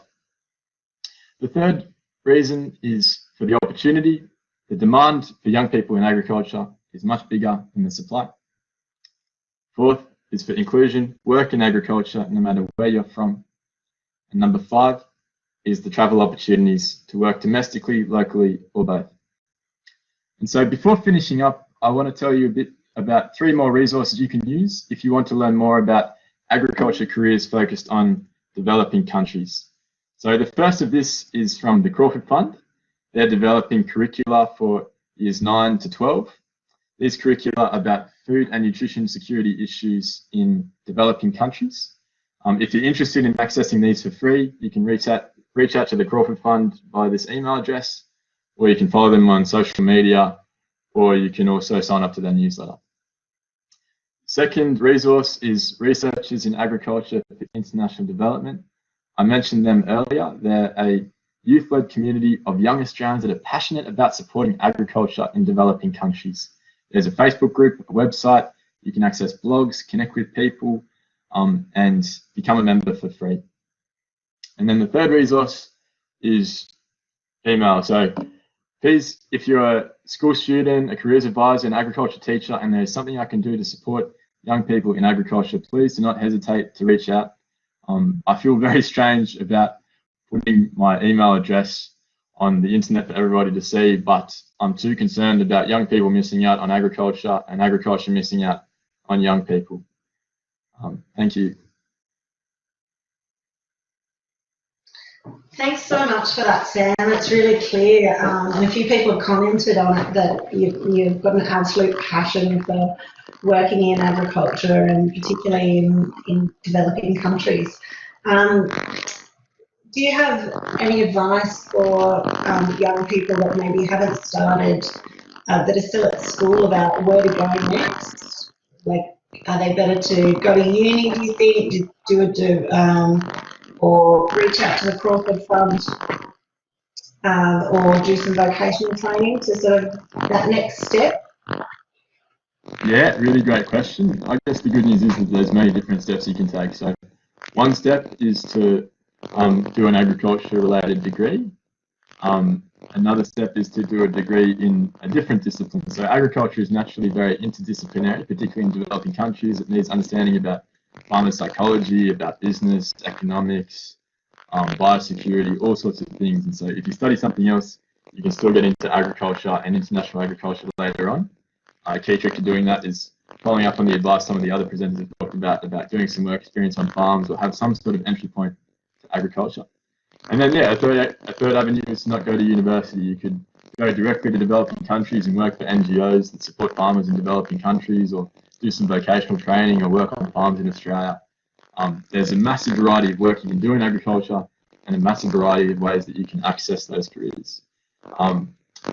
S8: The third reason is for the opportunity. The demand for young people in agriculture is much bigger than the supply. Fourth is for inclusion. Work in agriculture no matter where you're from. And number 5 is the travel opportunities to work domestically, locally, or both. And so before finishing up, I want to tell you a bit about 3 more resources you can use if you want to learn more about agriculture careers focused on developing countries. So the first of this is from the Crawford Fund. They're developing curricula for years 9 to 12. These curricula are about food and nutrition security issues in developing countries. If you're interested in accessing these for free, you can reach out to the Crawford Fund via this email address, or you can follow them on social media, or you can also sign up to their newsletter. Second resource is Researchers in Agriculture for International Development. I mentioned them earlier. They're a youth-led community of young Australians that are passionate about supporting agriculture in developing countries. There's a Facebook group, a website. You can access blogs, connect with people, and become a member for free. And then the third resource is email. So please, if you're a school student, a careers advisor, an agriculture teacher, and there's something I can do to support young people in agriculture, please do not hesitate to reach out. I feel very strange about putting my email address on the internet for everybody to see, but I'm too concerned about young people missing out on agriculture and agriculture missing out on young people. Thank you.
S1: Thanks so much for that, Sam. It's really clear, and a few people have commented on it that you've got an absolute passion for working in agriculture, and particularly in developing countries. Do you have any advice for young people that maybe haven't started, that are still at school, about where to go next? Like, are they better to go to uni, do you think, or reach out to the Crawford Fund, or do some vocational training to sort of that next step?
S8: Yeah, really great question. I guess the good news is that there's many different steps you can take. So one step is to do an agriculture-related degree. Another step is to do a degree in a different discipline. So agriculture is naturally very interdisciplinary, particularly in developing countries. It needs understanding about farmer psychology, about business, economics, biosecurity, all sorts of things. And so if you study something else, you can still get into agriculture and international agriculture later on. A key trick to doing that is following up on the advice some of the other presenters have talked about doing some work experience on farms, or have some sort of entry point to agriculture. And then, yeah, a third avenue is to not go to university. You could go directly to developing countries and work for NGOs that support farmers in developing countries, or do some vocational training, or work on farms in Australia. There's a massive variety of work you can do in agriculture, and a massive variety of ways that you can access those careers.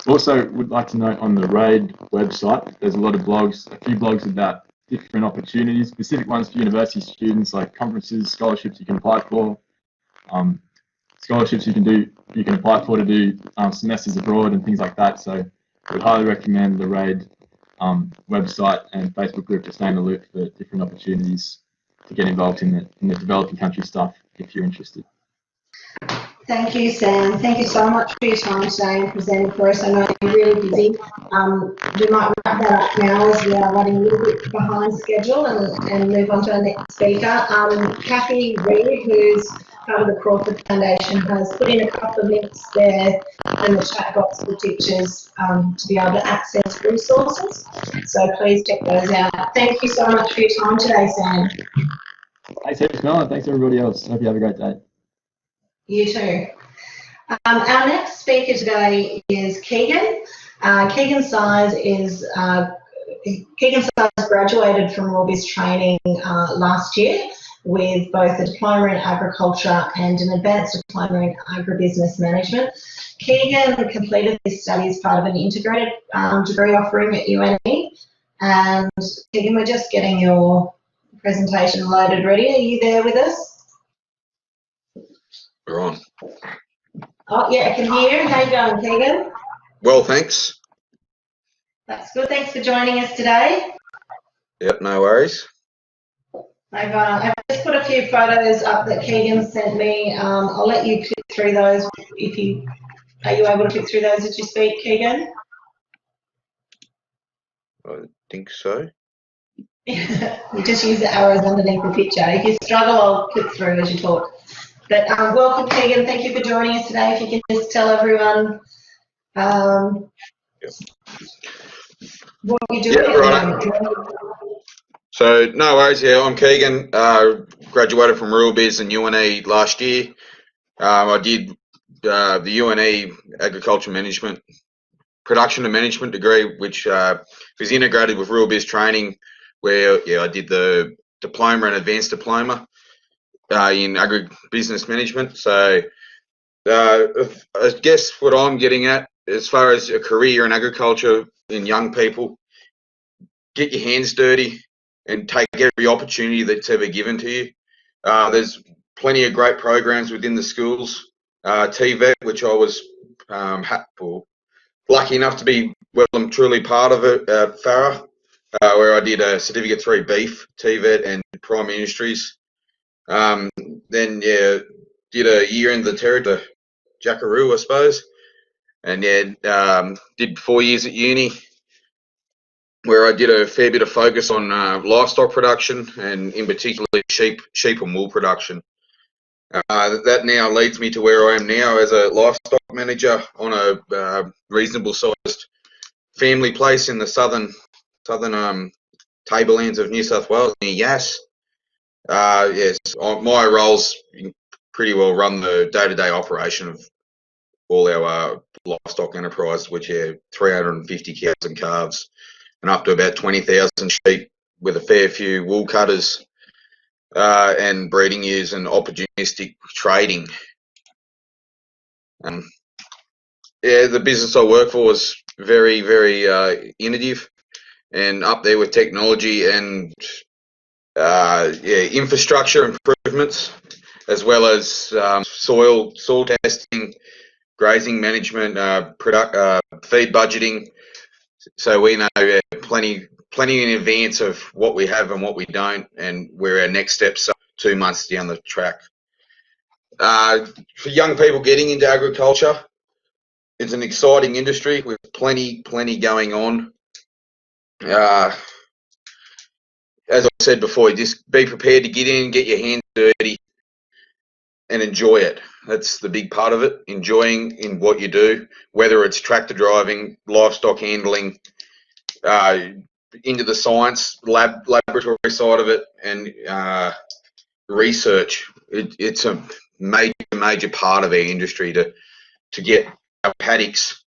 S8: Also, would like to note on the RAID website, there's a lot of blogs, a few blogs about different opportunities, specific ones for university students, like conferences, scholarships you can apply for, scholarships you can apply for to do semesters abroad and things like that. So I would highly recommend the RAID website and Facebook group to stay in the loop for different opportunities to get involved in the developing country stuff if you're interested.
S1: Thank you, Sam. Thank you so much for your time today and presenting for us. I know you're really busy. We might wrap that up now, as we are running a little bit behind schedule, and move on to our next speaker. Kathy Reid, who's part of the Crawford Foundation, has put in a couple of links there in the chat box for teachers to be able to access resources. So please check those out. Thank you so much for your time today, Sam.
S8: Thanks, Melanie. Thanks, everybody else. Hope you have a great day. You
S1: too. Our next speaker today is Keagan. Keagan Size graduated from RuralBiz Training last year with both a diploma in agriculture and an advanced diploma in agribusiness management. Keagan completed this study as part of an integrated degree offering at UNE. And Keagan, we're just getting your presentation loaded ready. Are you there with us?
S9: We're on.
S1: Oh, yeah, I can hear you. How you going, Keagan?
S9: Well, thanks.
S1: That's good. Thanks for joining us today.
S9: Yep, no worries.
S1: I've just put a few photos up that Keagan sent me. I'll let you click through those are you able to click through those as you speak, Keagan?
S9: I think so.
S1: You just use the arrows underneath the picture. If you struggle, I'll click through as you talk. But welcome, Keagan. Thank you for joining us today. If you can just tell everyone what you're doing at the moment.
S9: So, no worries. Yeah, I'm Keagan. Graduated from RuralBiz and UNE last year. I did the UNE Agriculture Management, Production and Management degree, which was integrated with RuralBiz Training, where I did the diploma and advanced diploma in agribusiness management. So, I guess what I'm getting at, as far as a career in agriculture in young people, get your hands dirty and take every opportunity that's ever given to you. There's plenty of great programs within the schools. TVET, which I was lucky enough to be well and truly part of it at Farah, where I did a Certificate 3 beef, TVET and primary industries. Then did a year in the territory, Jackaroo, I suppose, and did 4 years at uni, where I did a fair bit of focus on livestock production and in particular sheep and wool production. That now leads me to where I am now as a livestock manager on a reasonable sized family place in the southern tablelands of New South Wales near Yass. Yes, my role's pretty well run the day-to-day operation of all our livestock enterprise, which are 350 cows and calves, and up to about 20,000 sheep, with a fair few wool cutters and breeding ewes and opportunistic trading. The business I work for is very, very innovative and up there with technology and infrastructure improvements, as well as soil testing, grazing management, feed budgeting. So we know plenty in advance of what we have and what we don't, and where our next steps are 2 months down the track. For young people getting into agriculture, it's an exciting industry with plenty going on. As I said before, just be prepared to get in, get your hands dirty, and enjoy it. That's the big part of it, enjoying in what you do, whether it's tractor driving, livestock handling, into the science, laboratory side of it, and research. It's a major part of our industry to get our paddocks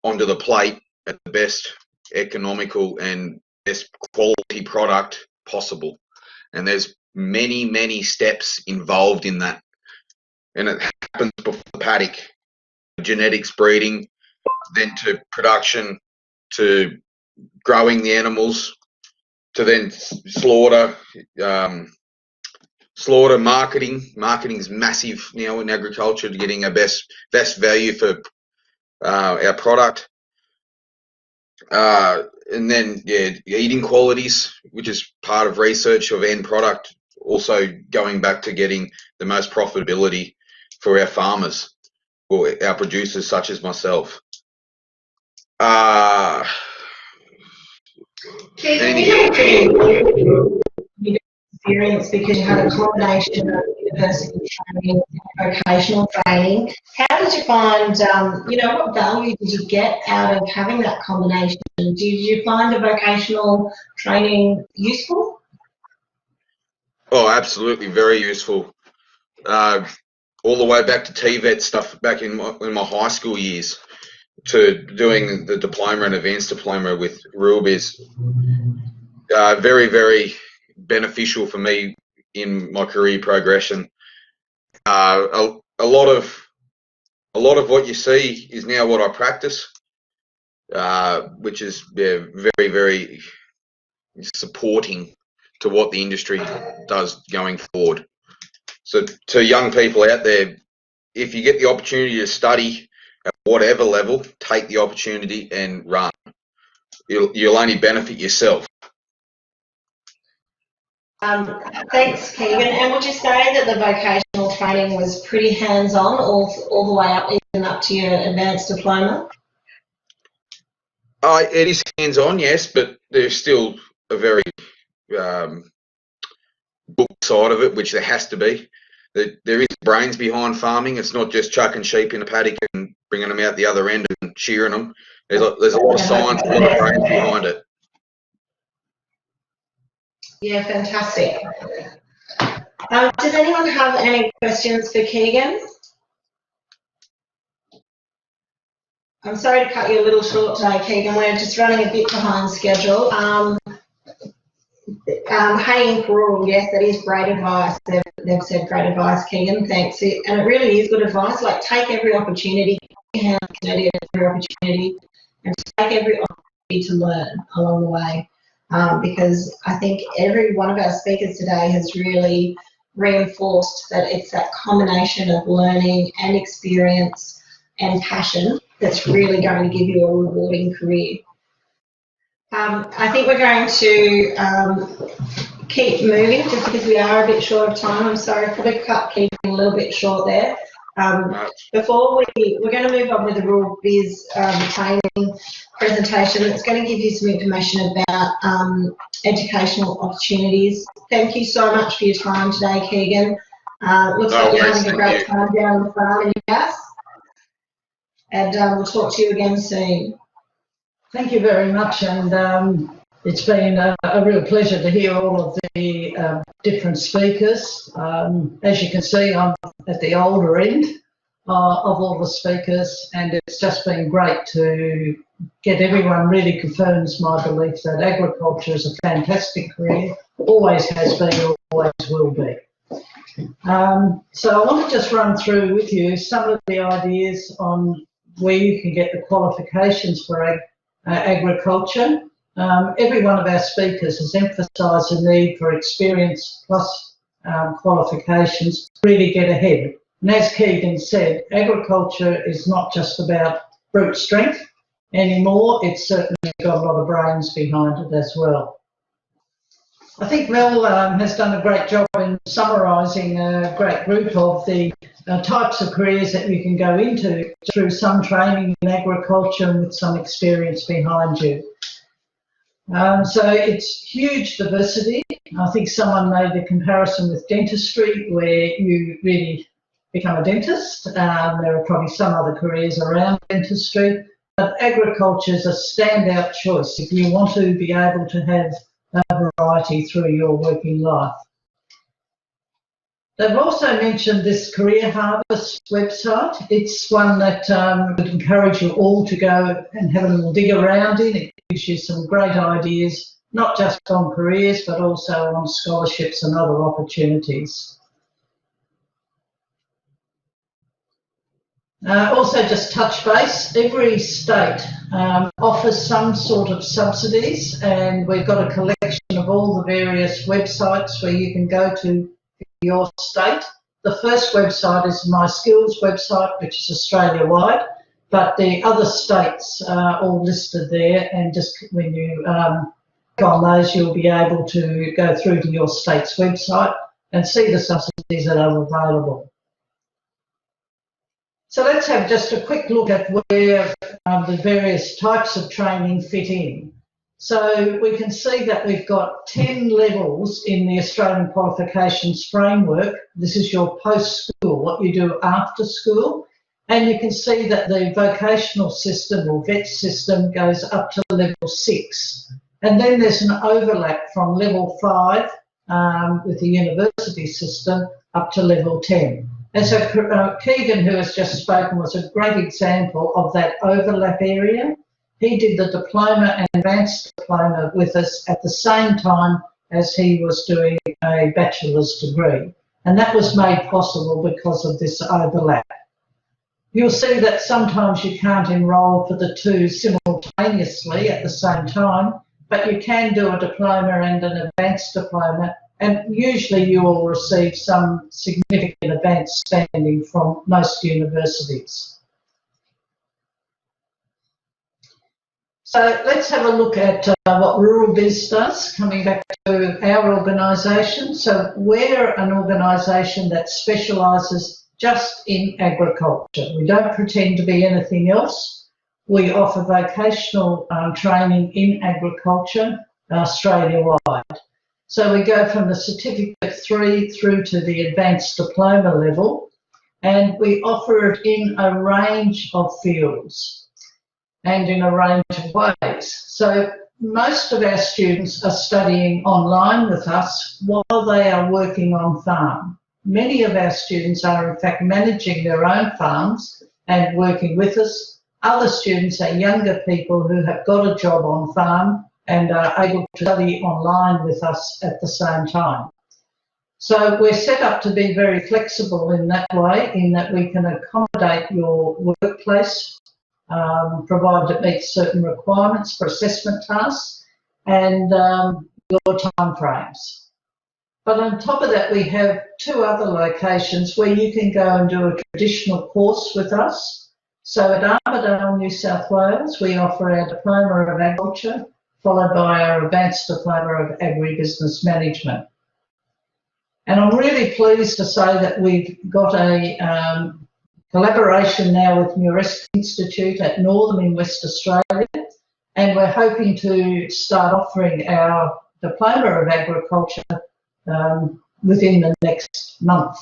S9: onto the plate at the best economical and best quality product possible. And there's many steps involved in that. And it happens before the paddock, genetics, breeding, then to production, to growing the animals, to then slaughter, marketing. Marketing is massive now in agriculture, to getting our best value for our product. And then eating qualities, which is part of research of end product, also going back to getting the most profitability for our farmers or our producers such as myself.
S1: Experience, because you had a combination of university training and vocational training. How did you find, what value did you get out of having that combination? Did you find the vocational training useful?
S9: Oh, absolutely, very useful. All the way back to TVET stuff back in my high school years, to doing the diploma and advanced diploma with RuralBiz. Very beneficial for me in my career progression. A lot of what you see is now what I practice, which is very supporting to what the industry does going forward. So to young people out there, if you get the opportunity to study at whatever level, take the opportunity and run. you'll only benefit yourself.
S1: Thanks, Keagan. And would you say that the vocational training was pretty hands-on all the way up, even up to your advanced diploma?
S9: It is hands-on, yes, but there's still a very book side of it, which there has to be. There is brains behind farming. It's not just chucking sheep in a paddock and bringing them out the other end and shearing them. There's a lot of science, a lot of brains behind it.
S1: Yeah, fantastic. Does anyone have any questions for Keagan? I'm sorry to cut you a little short today, Keagan. We're just running a bit behind schedule. Haying for rural, yes, that is great advice. They've said great advice, Keagan. Thanks. And it really is good advice. Like, take every opportunity, every opportunity, and take every opportunity to learn along the way. Because I think every one of our speakers today has really reinforced that it's that combination of learning and experience and passion that's really going to give you a rewarding career. I think we're going to keep moving just because we are a bit short of time. I'm sorry, probably cut Keagan a little bit short there. Before we're going to move on with the RuralBiz training presentation. It's going to give you some information about educational opportunities. Thank you so much for your time today, Keagan. Looks like you're having a great time down on the farm in Gas. And we'll talk to you again soon.
S3: Thank you very much, and it's been a real pleasure to hear all of the different speakers. As you can see, I'm at the older end of all the speakers, and it's just been great to get everyone really confirms my belief that agriculture is a fantastic career, always has been, always will be. So I want to just run through with you some of the ideas on where you can get the qualifications for agriculture. Every one of our speakers has emphasised the need for experience plus qualifications to really get ahead. And as Keagan said, agriculture is not just about brute strength anymore, it's certainly got a lot of brains behind it as well. I think Mel has done a great job in summarising a great group of the types of careers that you can go into through some training in agriculture and with some experience behind you. So it's huge diversity. I think someone made the comparison with dentistry, where you really become a dentist. There are probably some other careers around dentistry, but agriculture is a standout choice if you want to be able to have a variety through your working life. They've also mentioned this Career Harvest website. It's one that would encourage you all to go and have a little dig around in. It gives you some great ideas, not just on careers, but also on scholarships and other opportunities. Also, just touch base, every state offers some sort of subsidies, and we've got a collection of all the various websites where you can go to your state. The first website is My Skills website, which is Australia-wide, but the other states are all listed there, and just when you click on those, you'll be able to go through to your state's website and see the subsidies that are available. So let's have just a quick look at where the various types of training fit in. So we can see that we've got 10 levels in the Australian Qualifications Framework. This is your post-school, what you do after school. And you can see that the vocational system or VET system goes up to level 6. And then there's an overlap from level 5 with the university system up to level 10. And so Keagan, who has just spoken, was a great example of that overlap area. He did the diploma and advanced diploma with us at the same time as he was doing a bachelor's degree. And that was made possible because of this overlap. You'll see that sometimes you can't enrol for the two simultaneously at the same time, but you can do a diploma and an advanced diploma, and usually you will receive some significant advanced standing from most universities. So let's have a look at what RuralBiz does, coming back to our organisation. So we're an organisation that specialises just in agriculture. We don't pretend to be anything else. We offer vocational training in agriculture Australia-wide. So we go from the Certificate 3 through to the Advanced Diploma level, and we offer it in a range of fields and in a range of ways. So most of our students are studying online with us while they are working on farm. Many of our students are in fact managing their own farms and working with us. Other students are younger people who have got a job on farm and are able to study online with us at the same time. So we're set up to be very flexible in that way, in that we can accommodate your workplace, provided it meets certain requirements for assessment tasks and your time frames. But on top of that, we have 2 other locations where you can go and do a traditional course with us. So at Armidale, New South Wales, we offer our Diploma of Agriculture, followed by our Advanced Diploma of Agribusiness Management. And I'm really pleased to say that we've got a collaboration now with Rowse Institute at Northern in West Australia, and we're hoping to start offering our Diploma of Agriculture within the next month.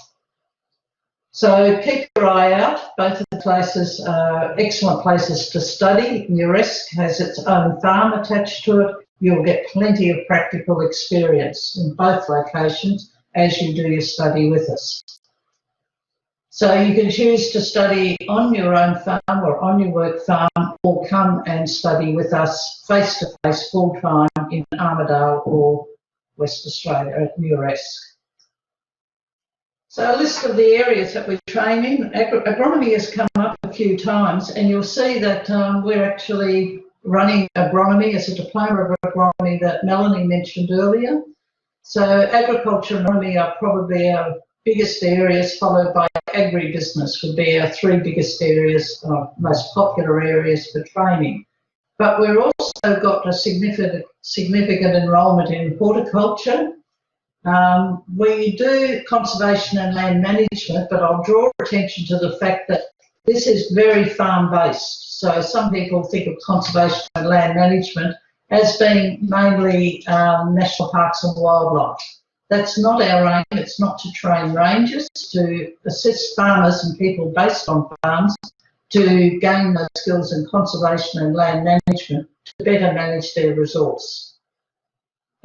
S3: So keep your eye out. Both of the places are excellent places to study. Rowse has its own farm attached to it. You'll get plenty of practical experience in both locations as you do your study with us. So you can choose to study on your own farm or on your work farm, or come and study with us face-to-face full-time in Armidale or West Australia at Rowse. So a list of the areas that we train in. Agronomy has come up a few times, and you'll see that we're actually running agronomy as a Diploma of Agronomy that Melanie mentioned earlier. So agriculture and agronomy are probably our biggest areas, followed by agribusiness would be our 3 biggest areas, most popular areas for training. But we've also got a significant enrolment in horticulture. We do conservation and land management, but I'll draw attention to the fact that this is very farm-based. So some people think of conservation and land management as being mainly national parks and wildlife. That's not our aim. It's not to train rangers, to assist farmers and people based on farms to gain those skills in conservation and land management to better manage their resource.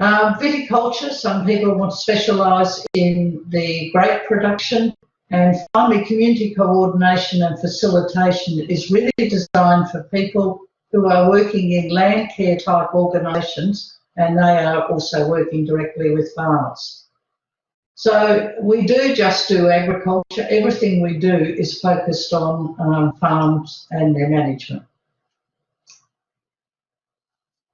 S3: Viticulture, some people want to specialise in the grape production, and finally community coordination and facilitation is really designed for people who are working in land care type organisations, and they are also working directly with farmers. So we do just do agriculture. Everything we do is focused on farms and their management.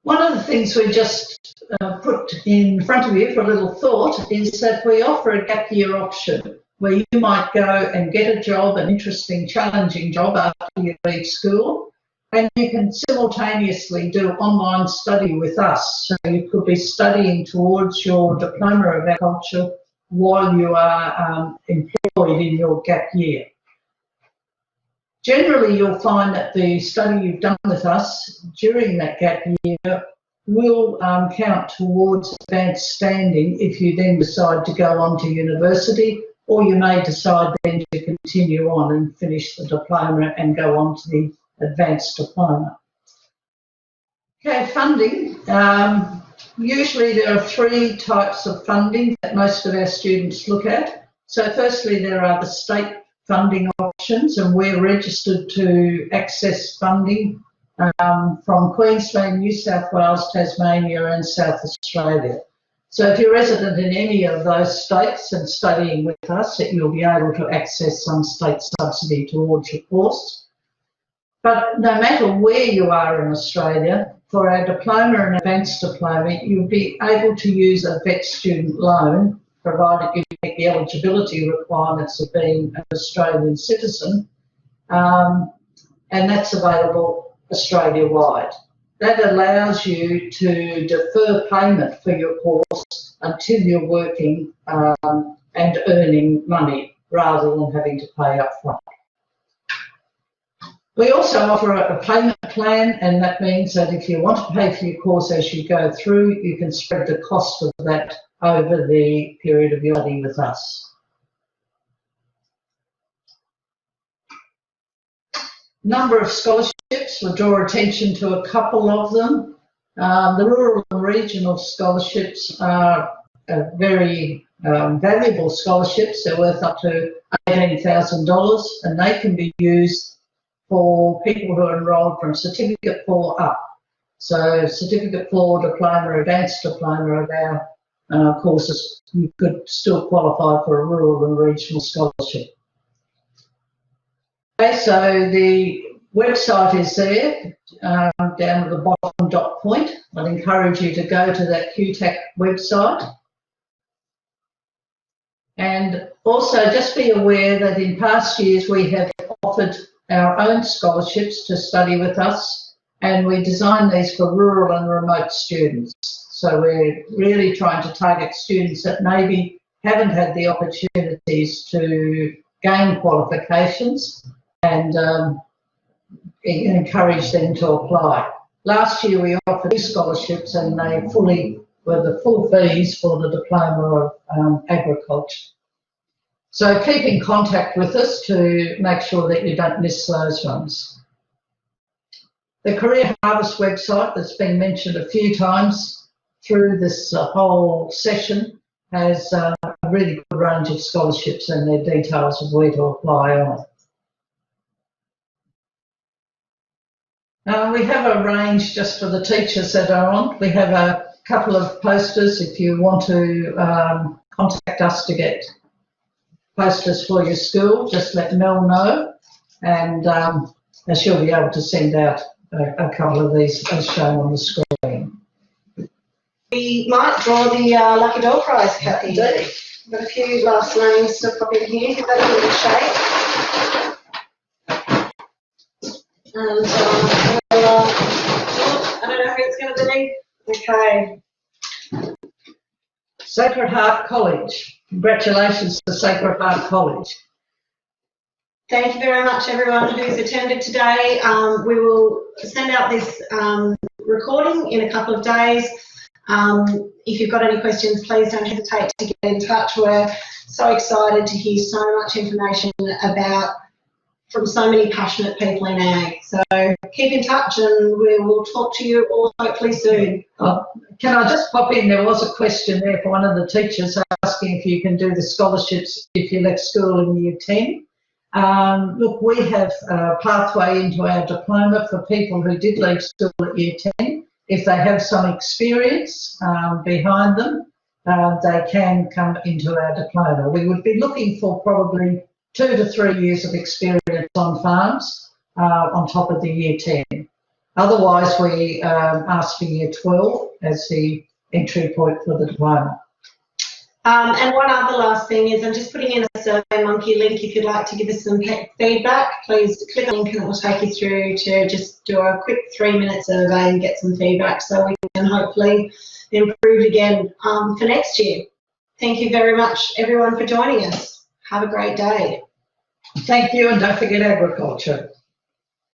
S3: One of the things we just put in front of you for a little thought is that we offer a gap year option where you might go and get a job, an interesting, challenging job after you leave school, and you can simultaneously do online study with us. So you could be studying towards your Diploma of Agriculture while you are employed in your gap year. Generally, you'll find that the study you've done with us during that gap year will count towards advanced standing if you then decide to go on to university, or you may decide then to continue on and finish the diploma and go on to the advanced diploma. Okay, funding. Usually there are 3 types of funding that most of our students look at. So firstly, there are the state funding options, and we're registered to access funding from Queensland, New South Wales, Tasmania and South Australia. So if you're resident in any of those states and studying with us, you'll be able to access some state subsidy towards your course. But no matter where you are in Australia, for our diploma and advanced diploma, you'll be able to use a vet student loan, provided you meet the eligibility requirements of being an Australian citizen, and that's available Australia-wide. that allows you to defer payment for your course until you're working and earning money rather than having to pay up front. We also offer a payment plan, and that means that if you want to pay for your course as you go through, you can spread the cost of that over the period of your study with us. Number of scholarships, we'll draw attention to a couple of them. The rural and regional scholarships are very valuable scholarships. They're worth up to $18,000, and they can be used for people who are enrolled from Certificate 4 up. So Certificate 4, Diploma, Advanced Diploma of our courses, you could still qualify for a rural and regional scholarship. Okay, so the website is there, down at the bottom dot point. I'd encourage you to go to that QTAC website. And also just be aware that in past years we have offered our own scholarships to study with us, and we design these for rural and remote students. So we're really trying to target students that maybe haven't had the opportunities to gain qualifications and encourage them to apply. Last year we offered 2 scholarships, and they were the full fees for the Diploma of Agriculture. So keep in contact with us to make sure that you don't miss those ones. The Career Harvest website that's been mentioned a few times through this whole session has a really good range of scholarships and their details of where to apply on it. We have a range just for the teachers that are on. We have a couple of posters if you want to contact us to get posters for your school. Just let Mel know, and she'll be able to send out a couple of these as shown on the screen.
S1: We might draw the lucky dog prize, Kathy. Indeed. We've got a few last names to pop in here. Give that a little shake. And I don't know who it's going to be. Okay.
S3: Sacred Heart College. Congratulations to Sacred Heart College.
S1: Thank you very much, everyone who's attended today. We will send out this recording in a couple of days. If you've got any questions, please don't hesitate to get in touch. We're so excited to hear so much information from so many passionate people in ag. So keep in touch, and we will talk to you all hopefully soon.
S3: Can I just pop in? There was a question there for one of the teachers asking if you can do the scholarships if you left school in Year 10. Look, we have a pathway into our diploma for people who did leave school at Year 10. If they have some experience behind them, they can come into our diploma. We would be looking for probably 2 to 3 years of experience on farms on top of the Year 10. Otherwise, we ask for Year 12 as the entry point for the diploma.
S1: And one other last thing is I'm just putting in a SurveyMonkey link. If you'd like to give us some feedback, please click the link and it will take you through to just do a quick 3-minute survey and get some feedback so we can hopefully improve again for next year. Thank you very much, everyone, for joining us. Have a great day.
S3: Thank you, and don't forget agriculture.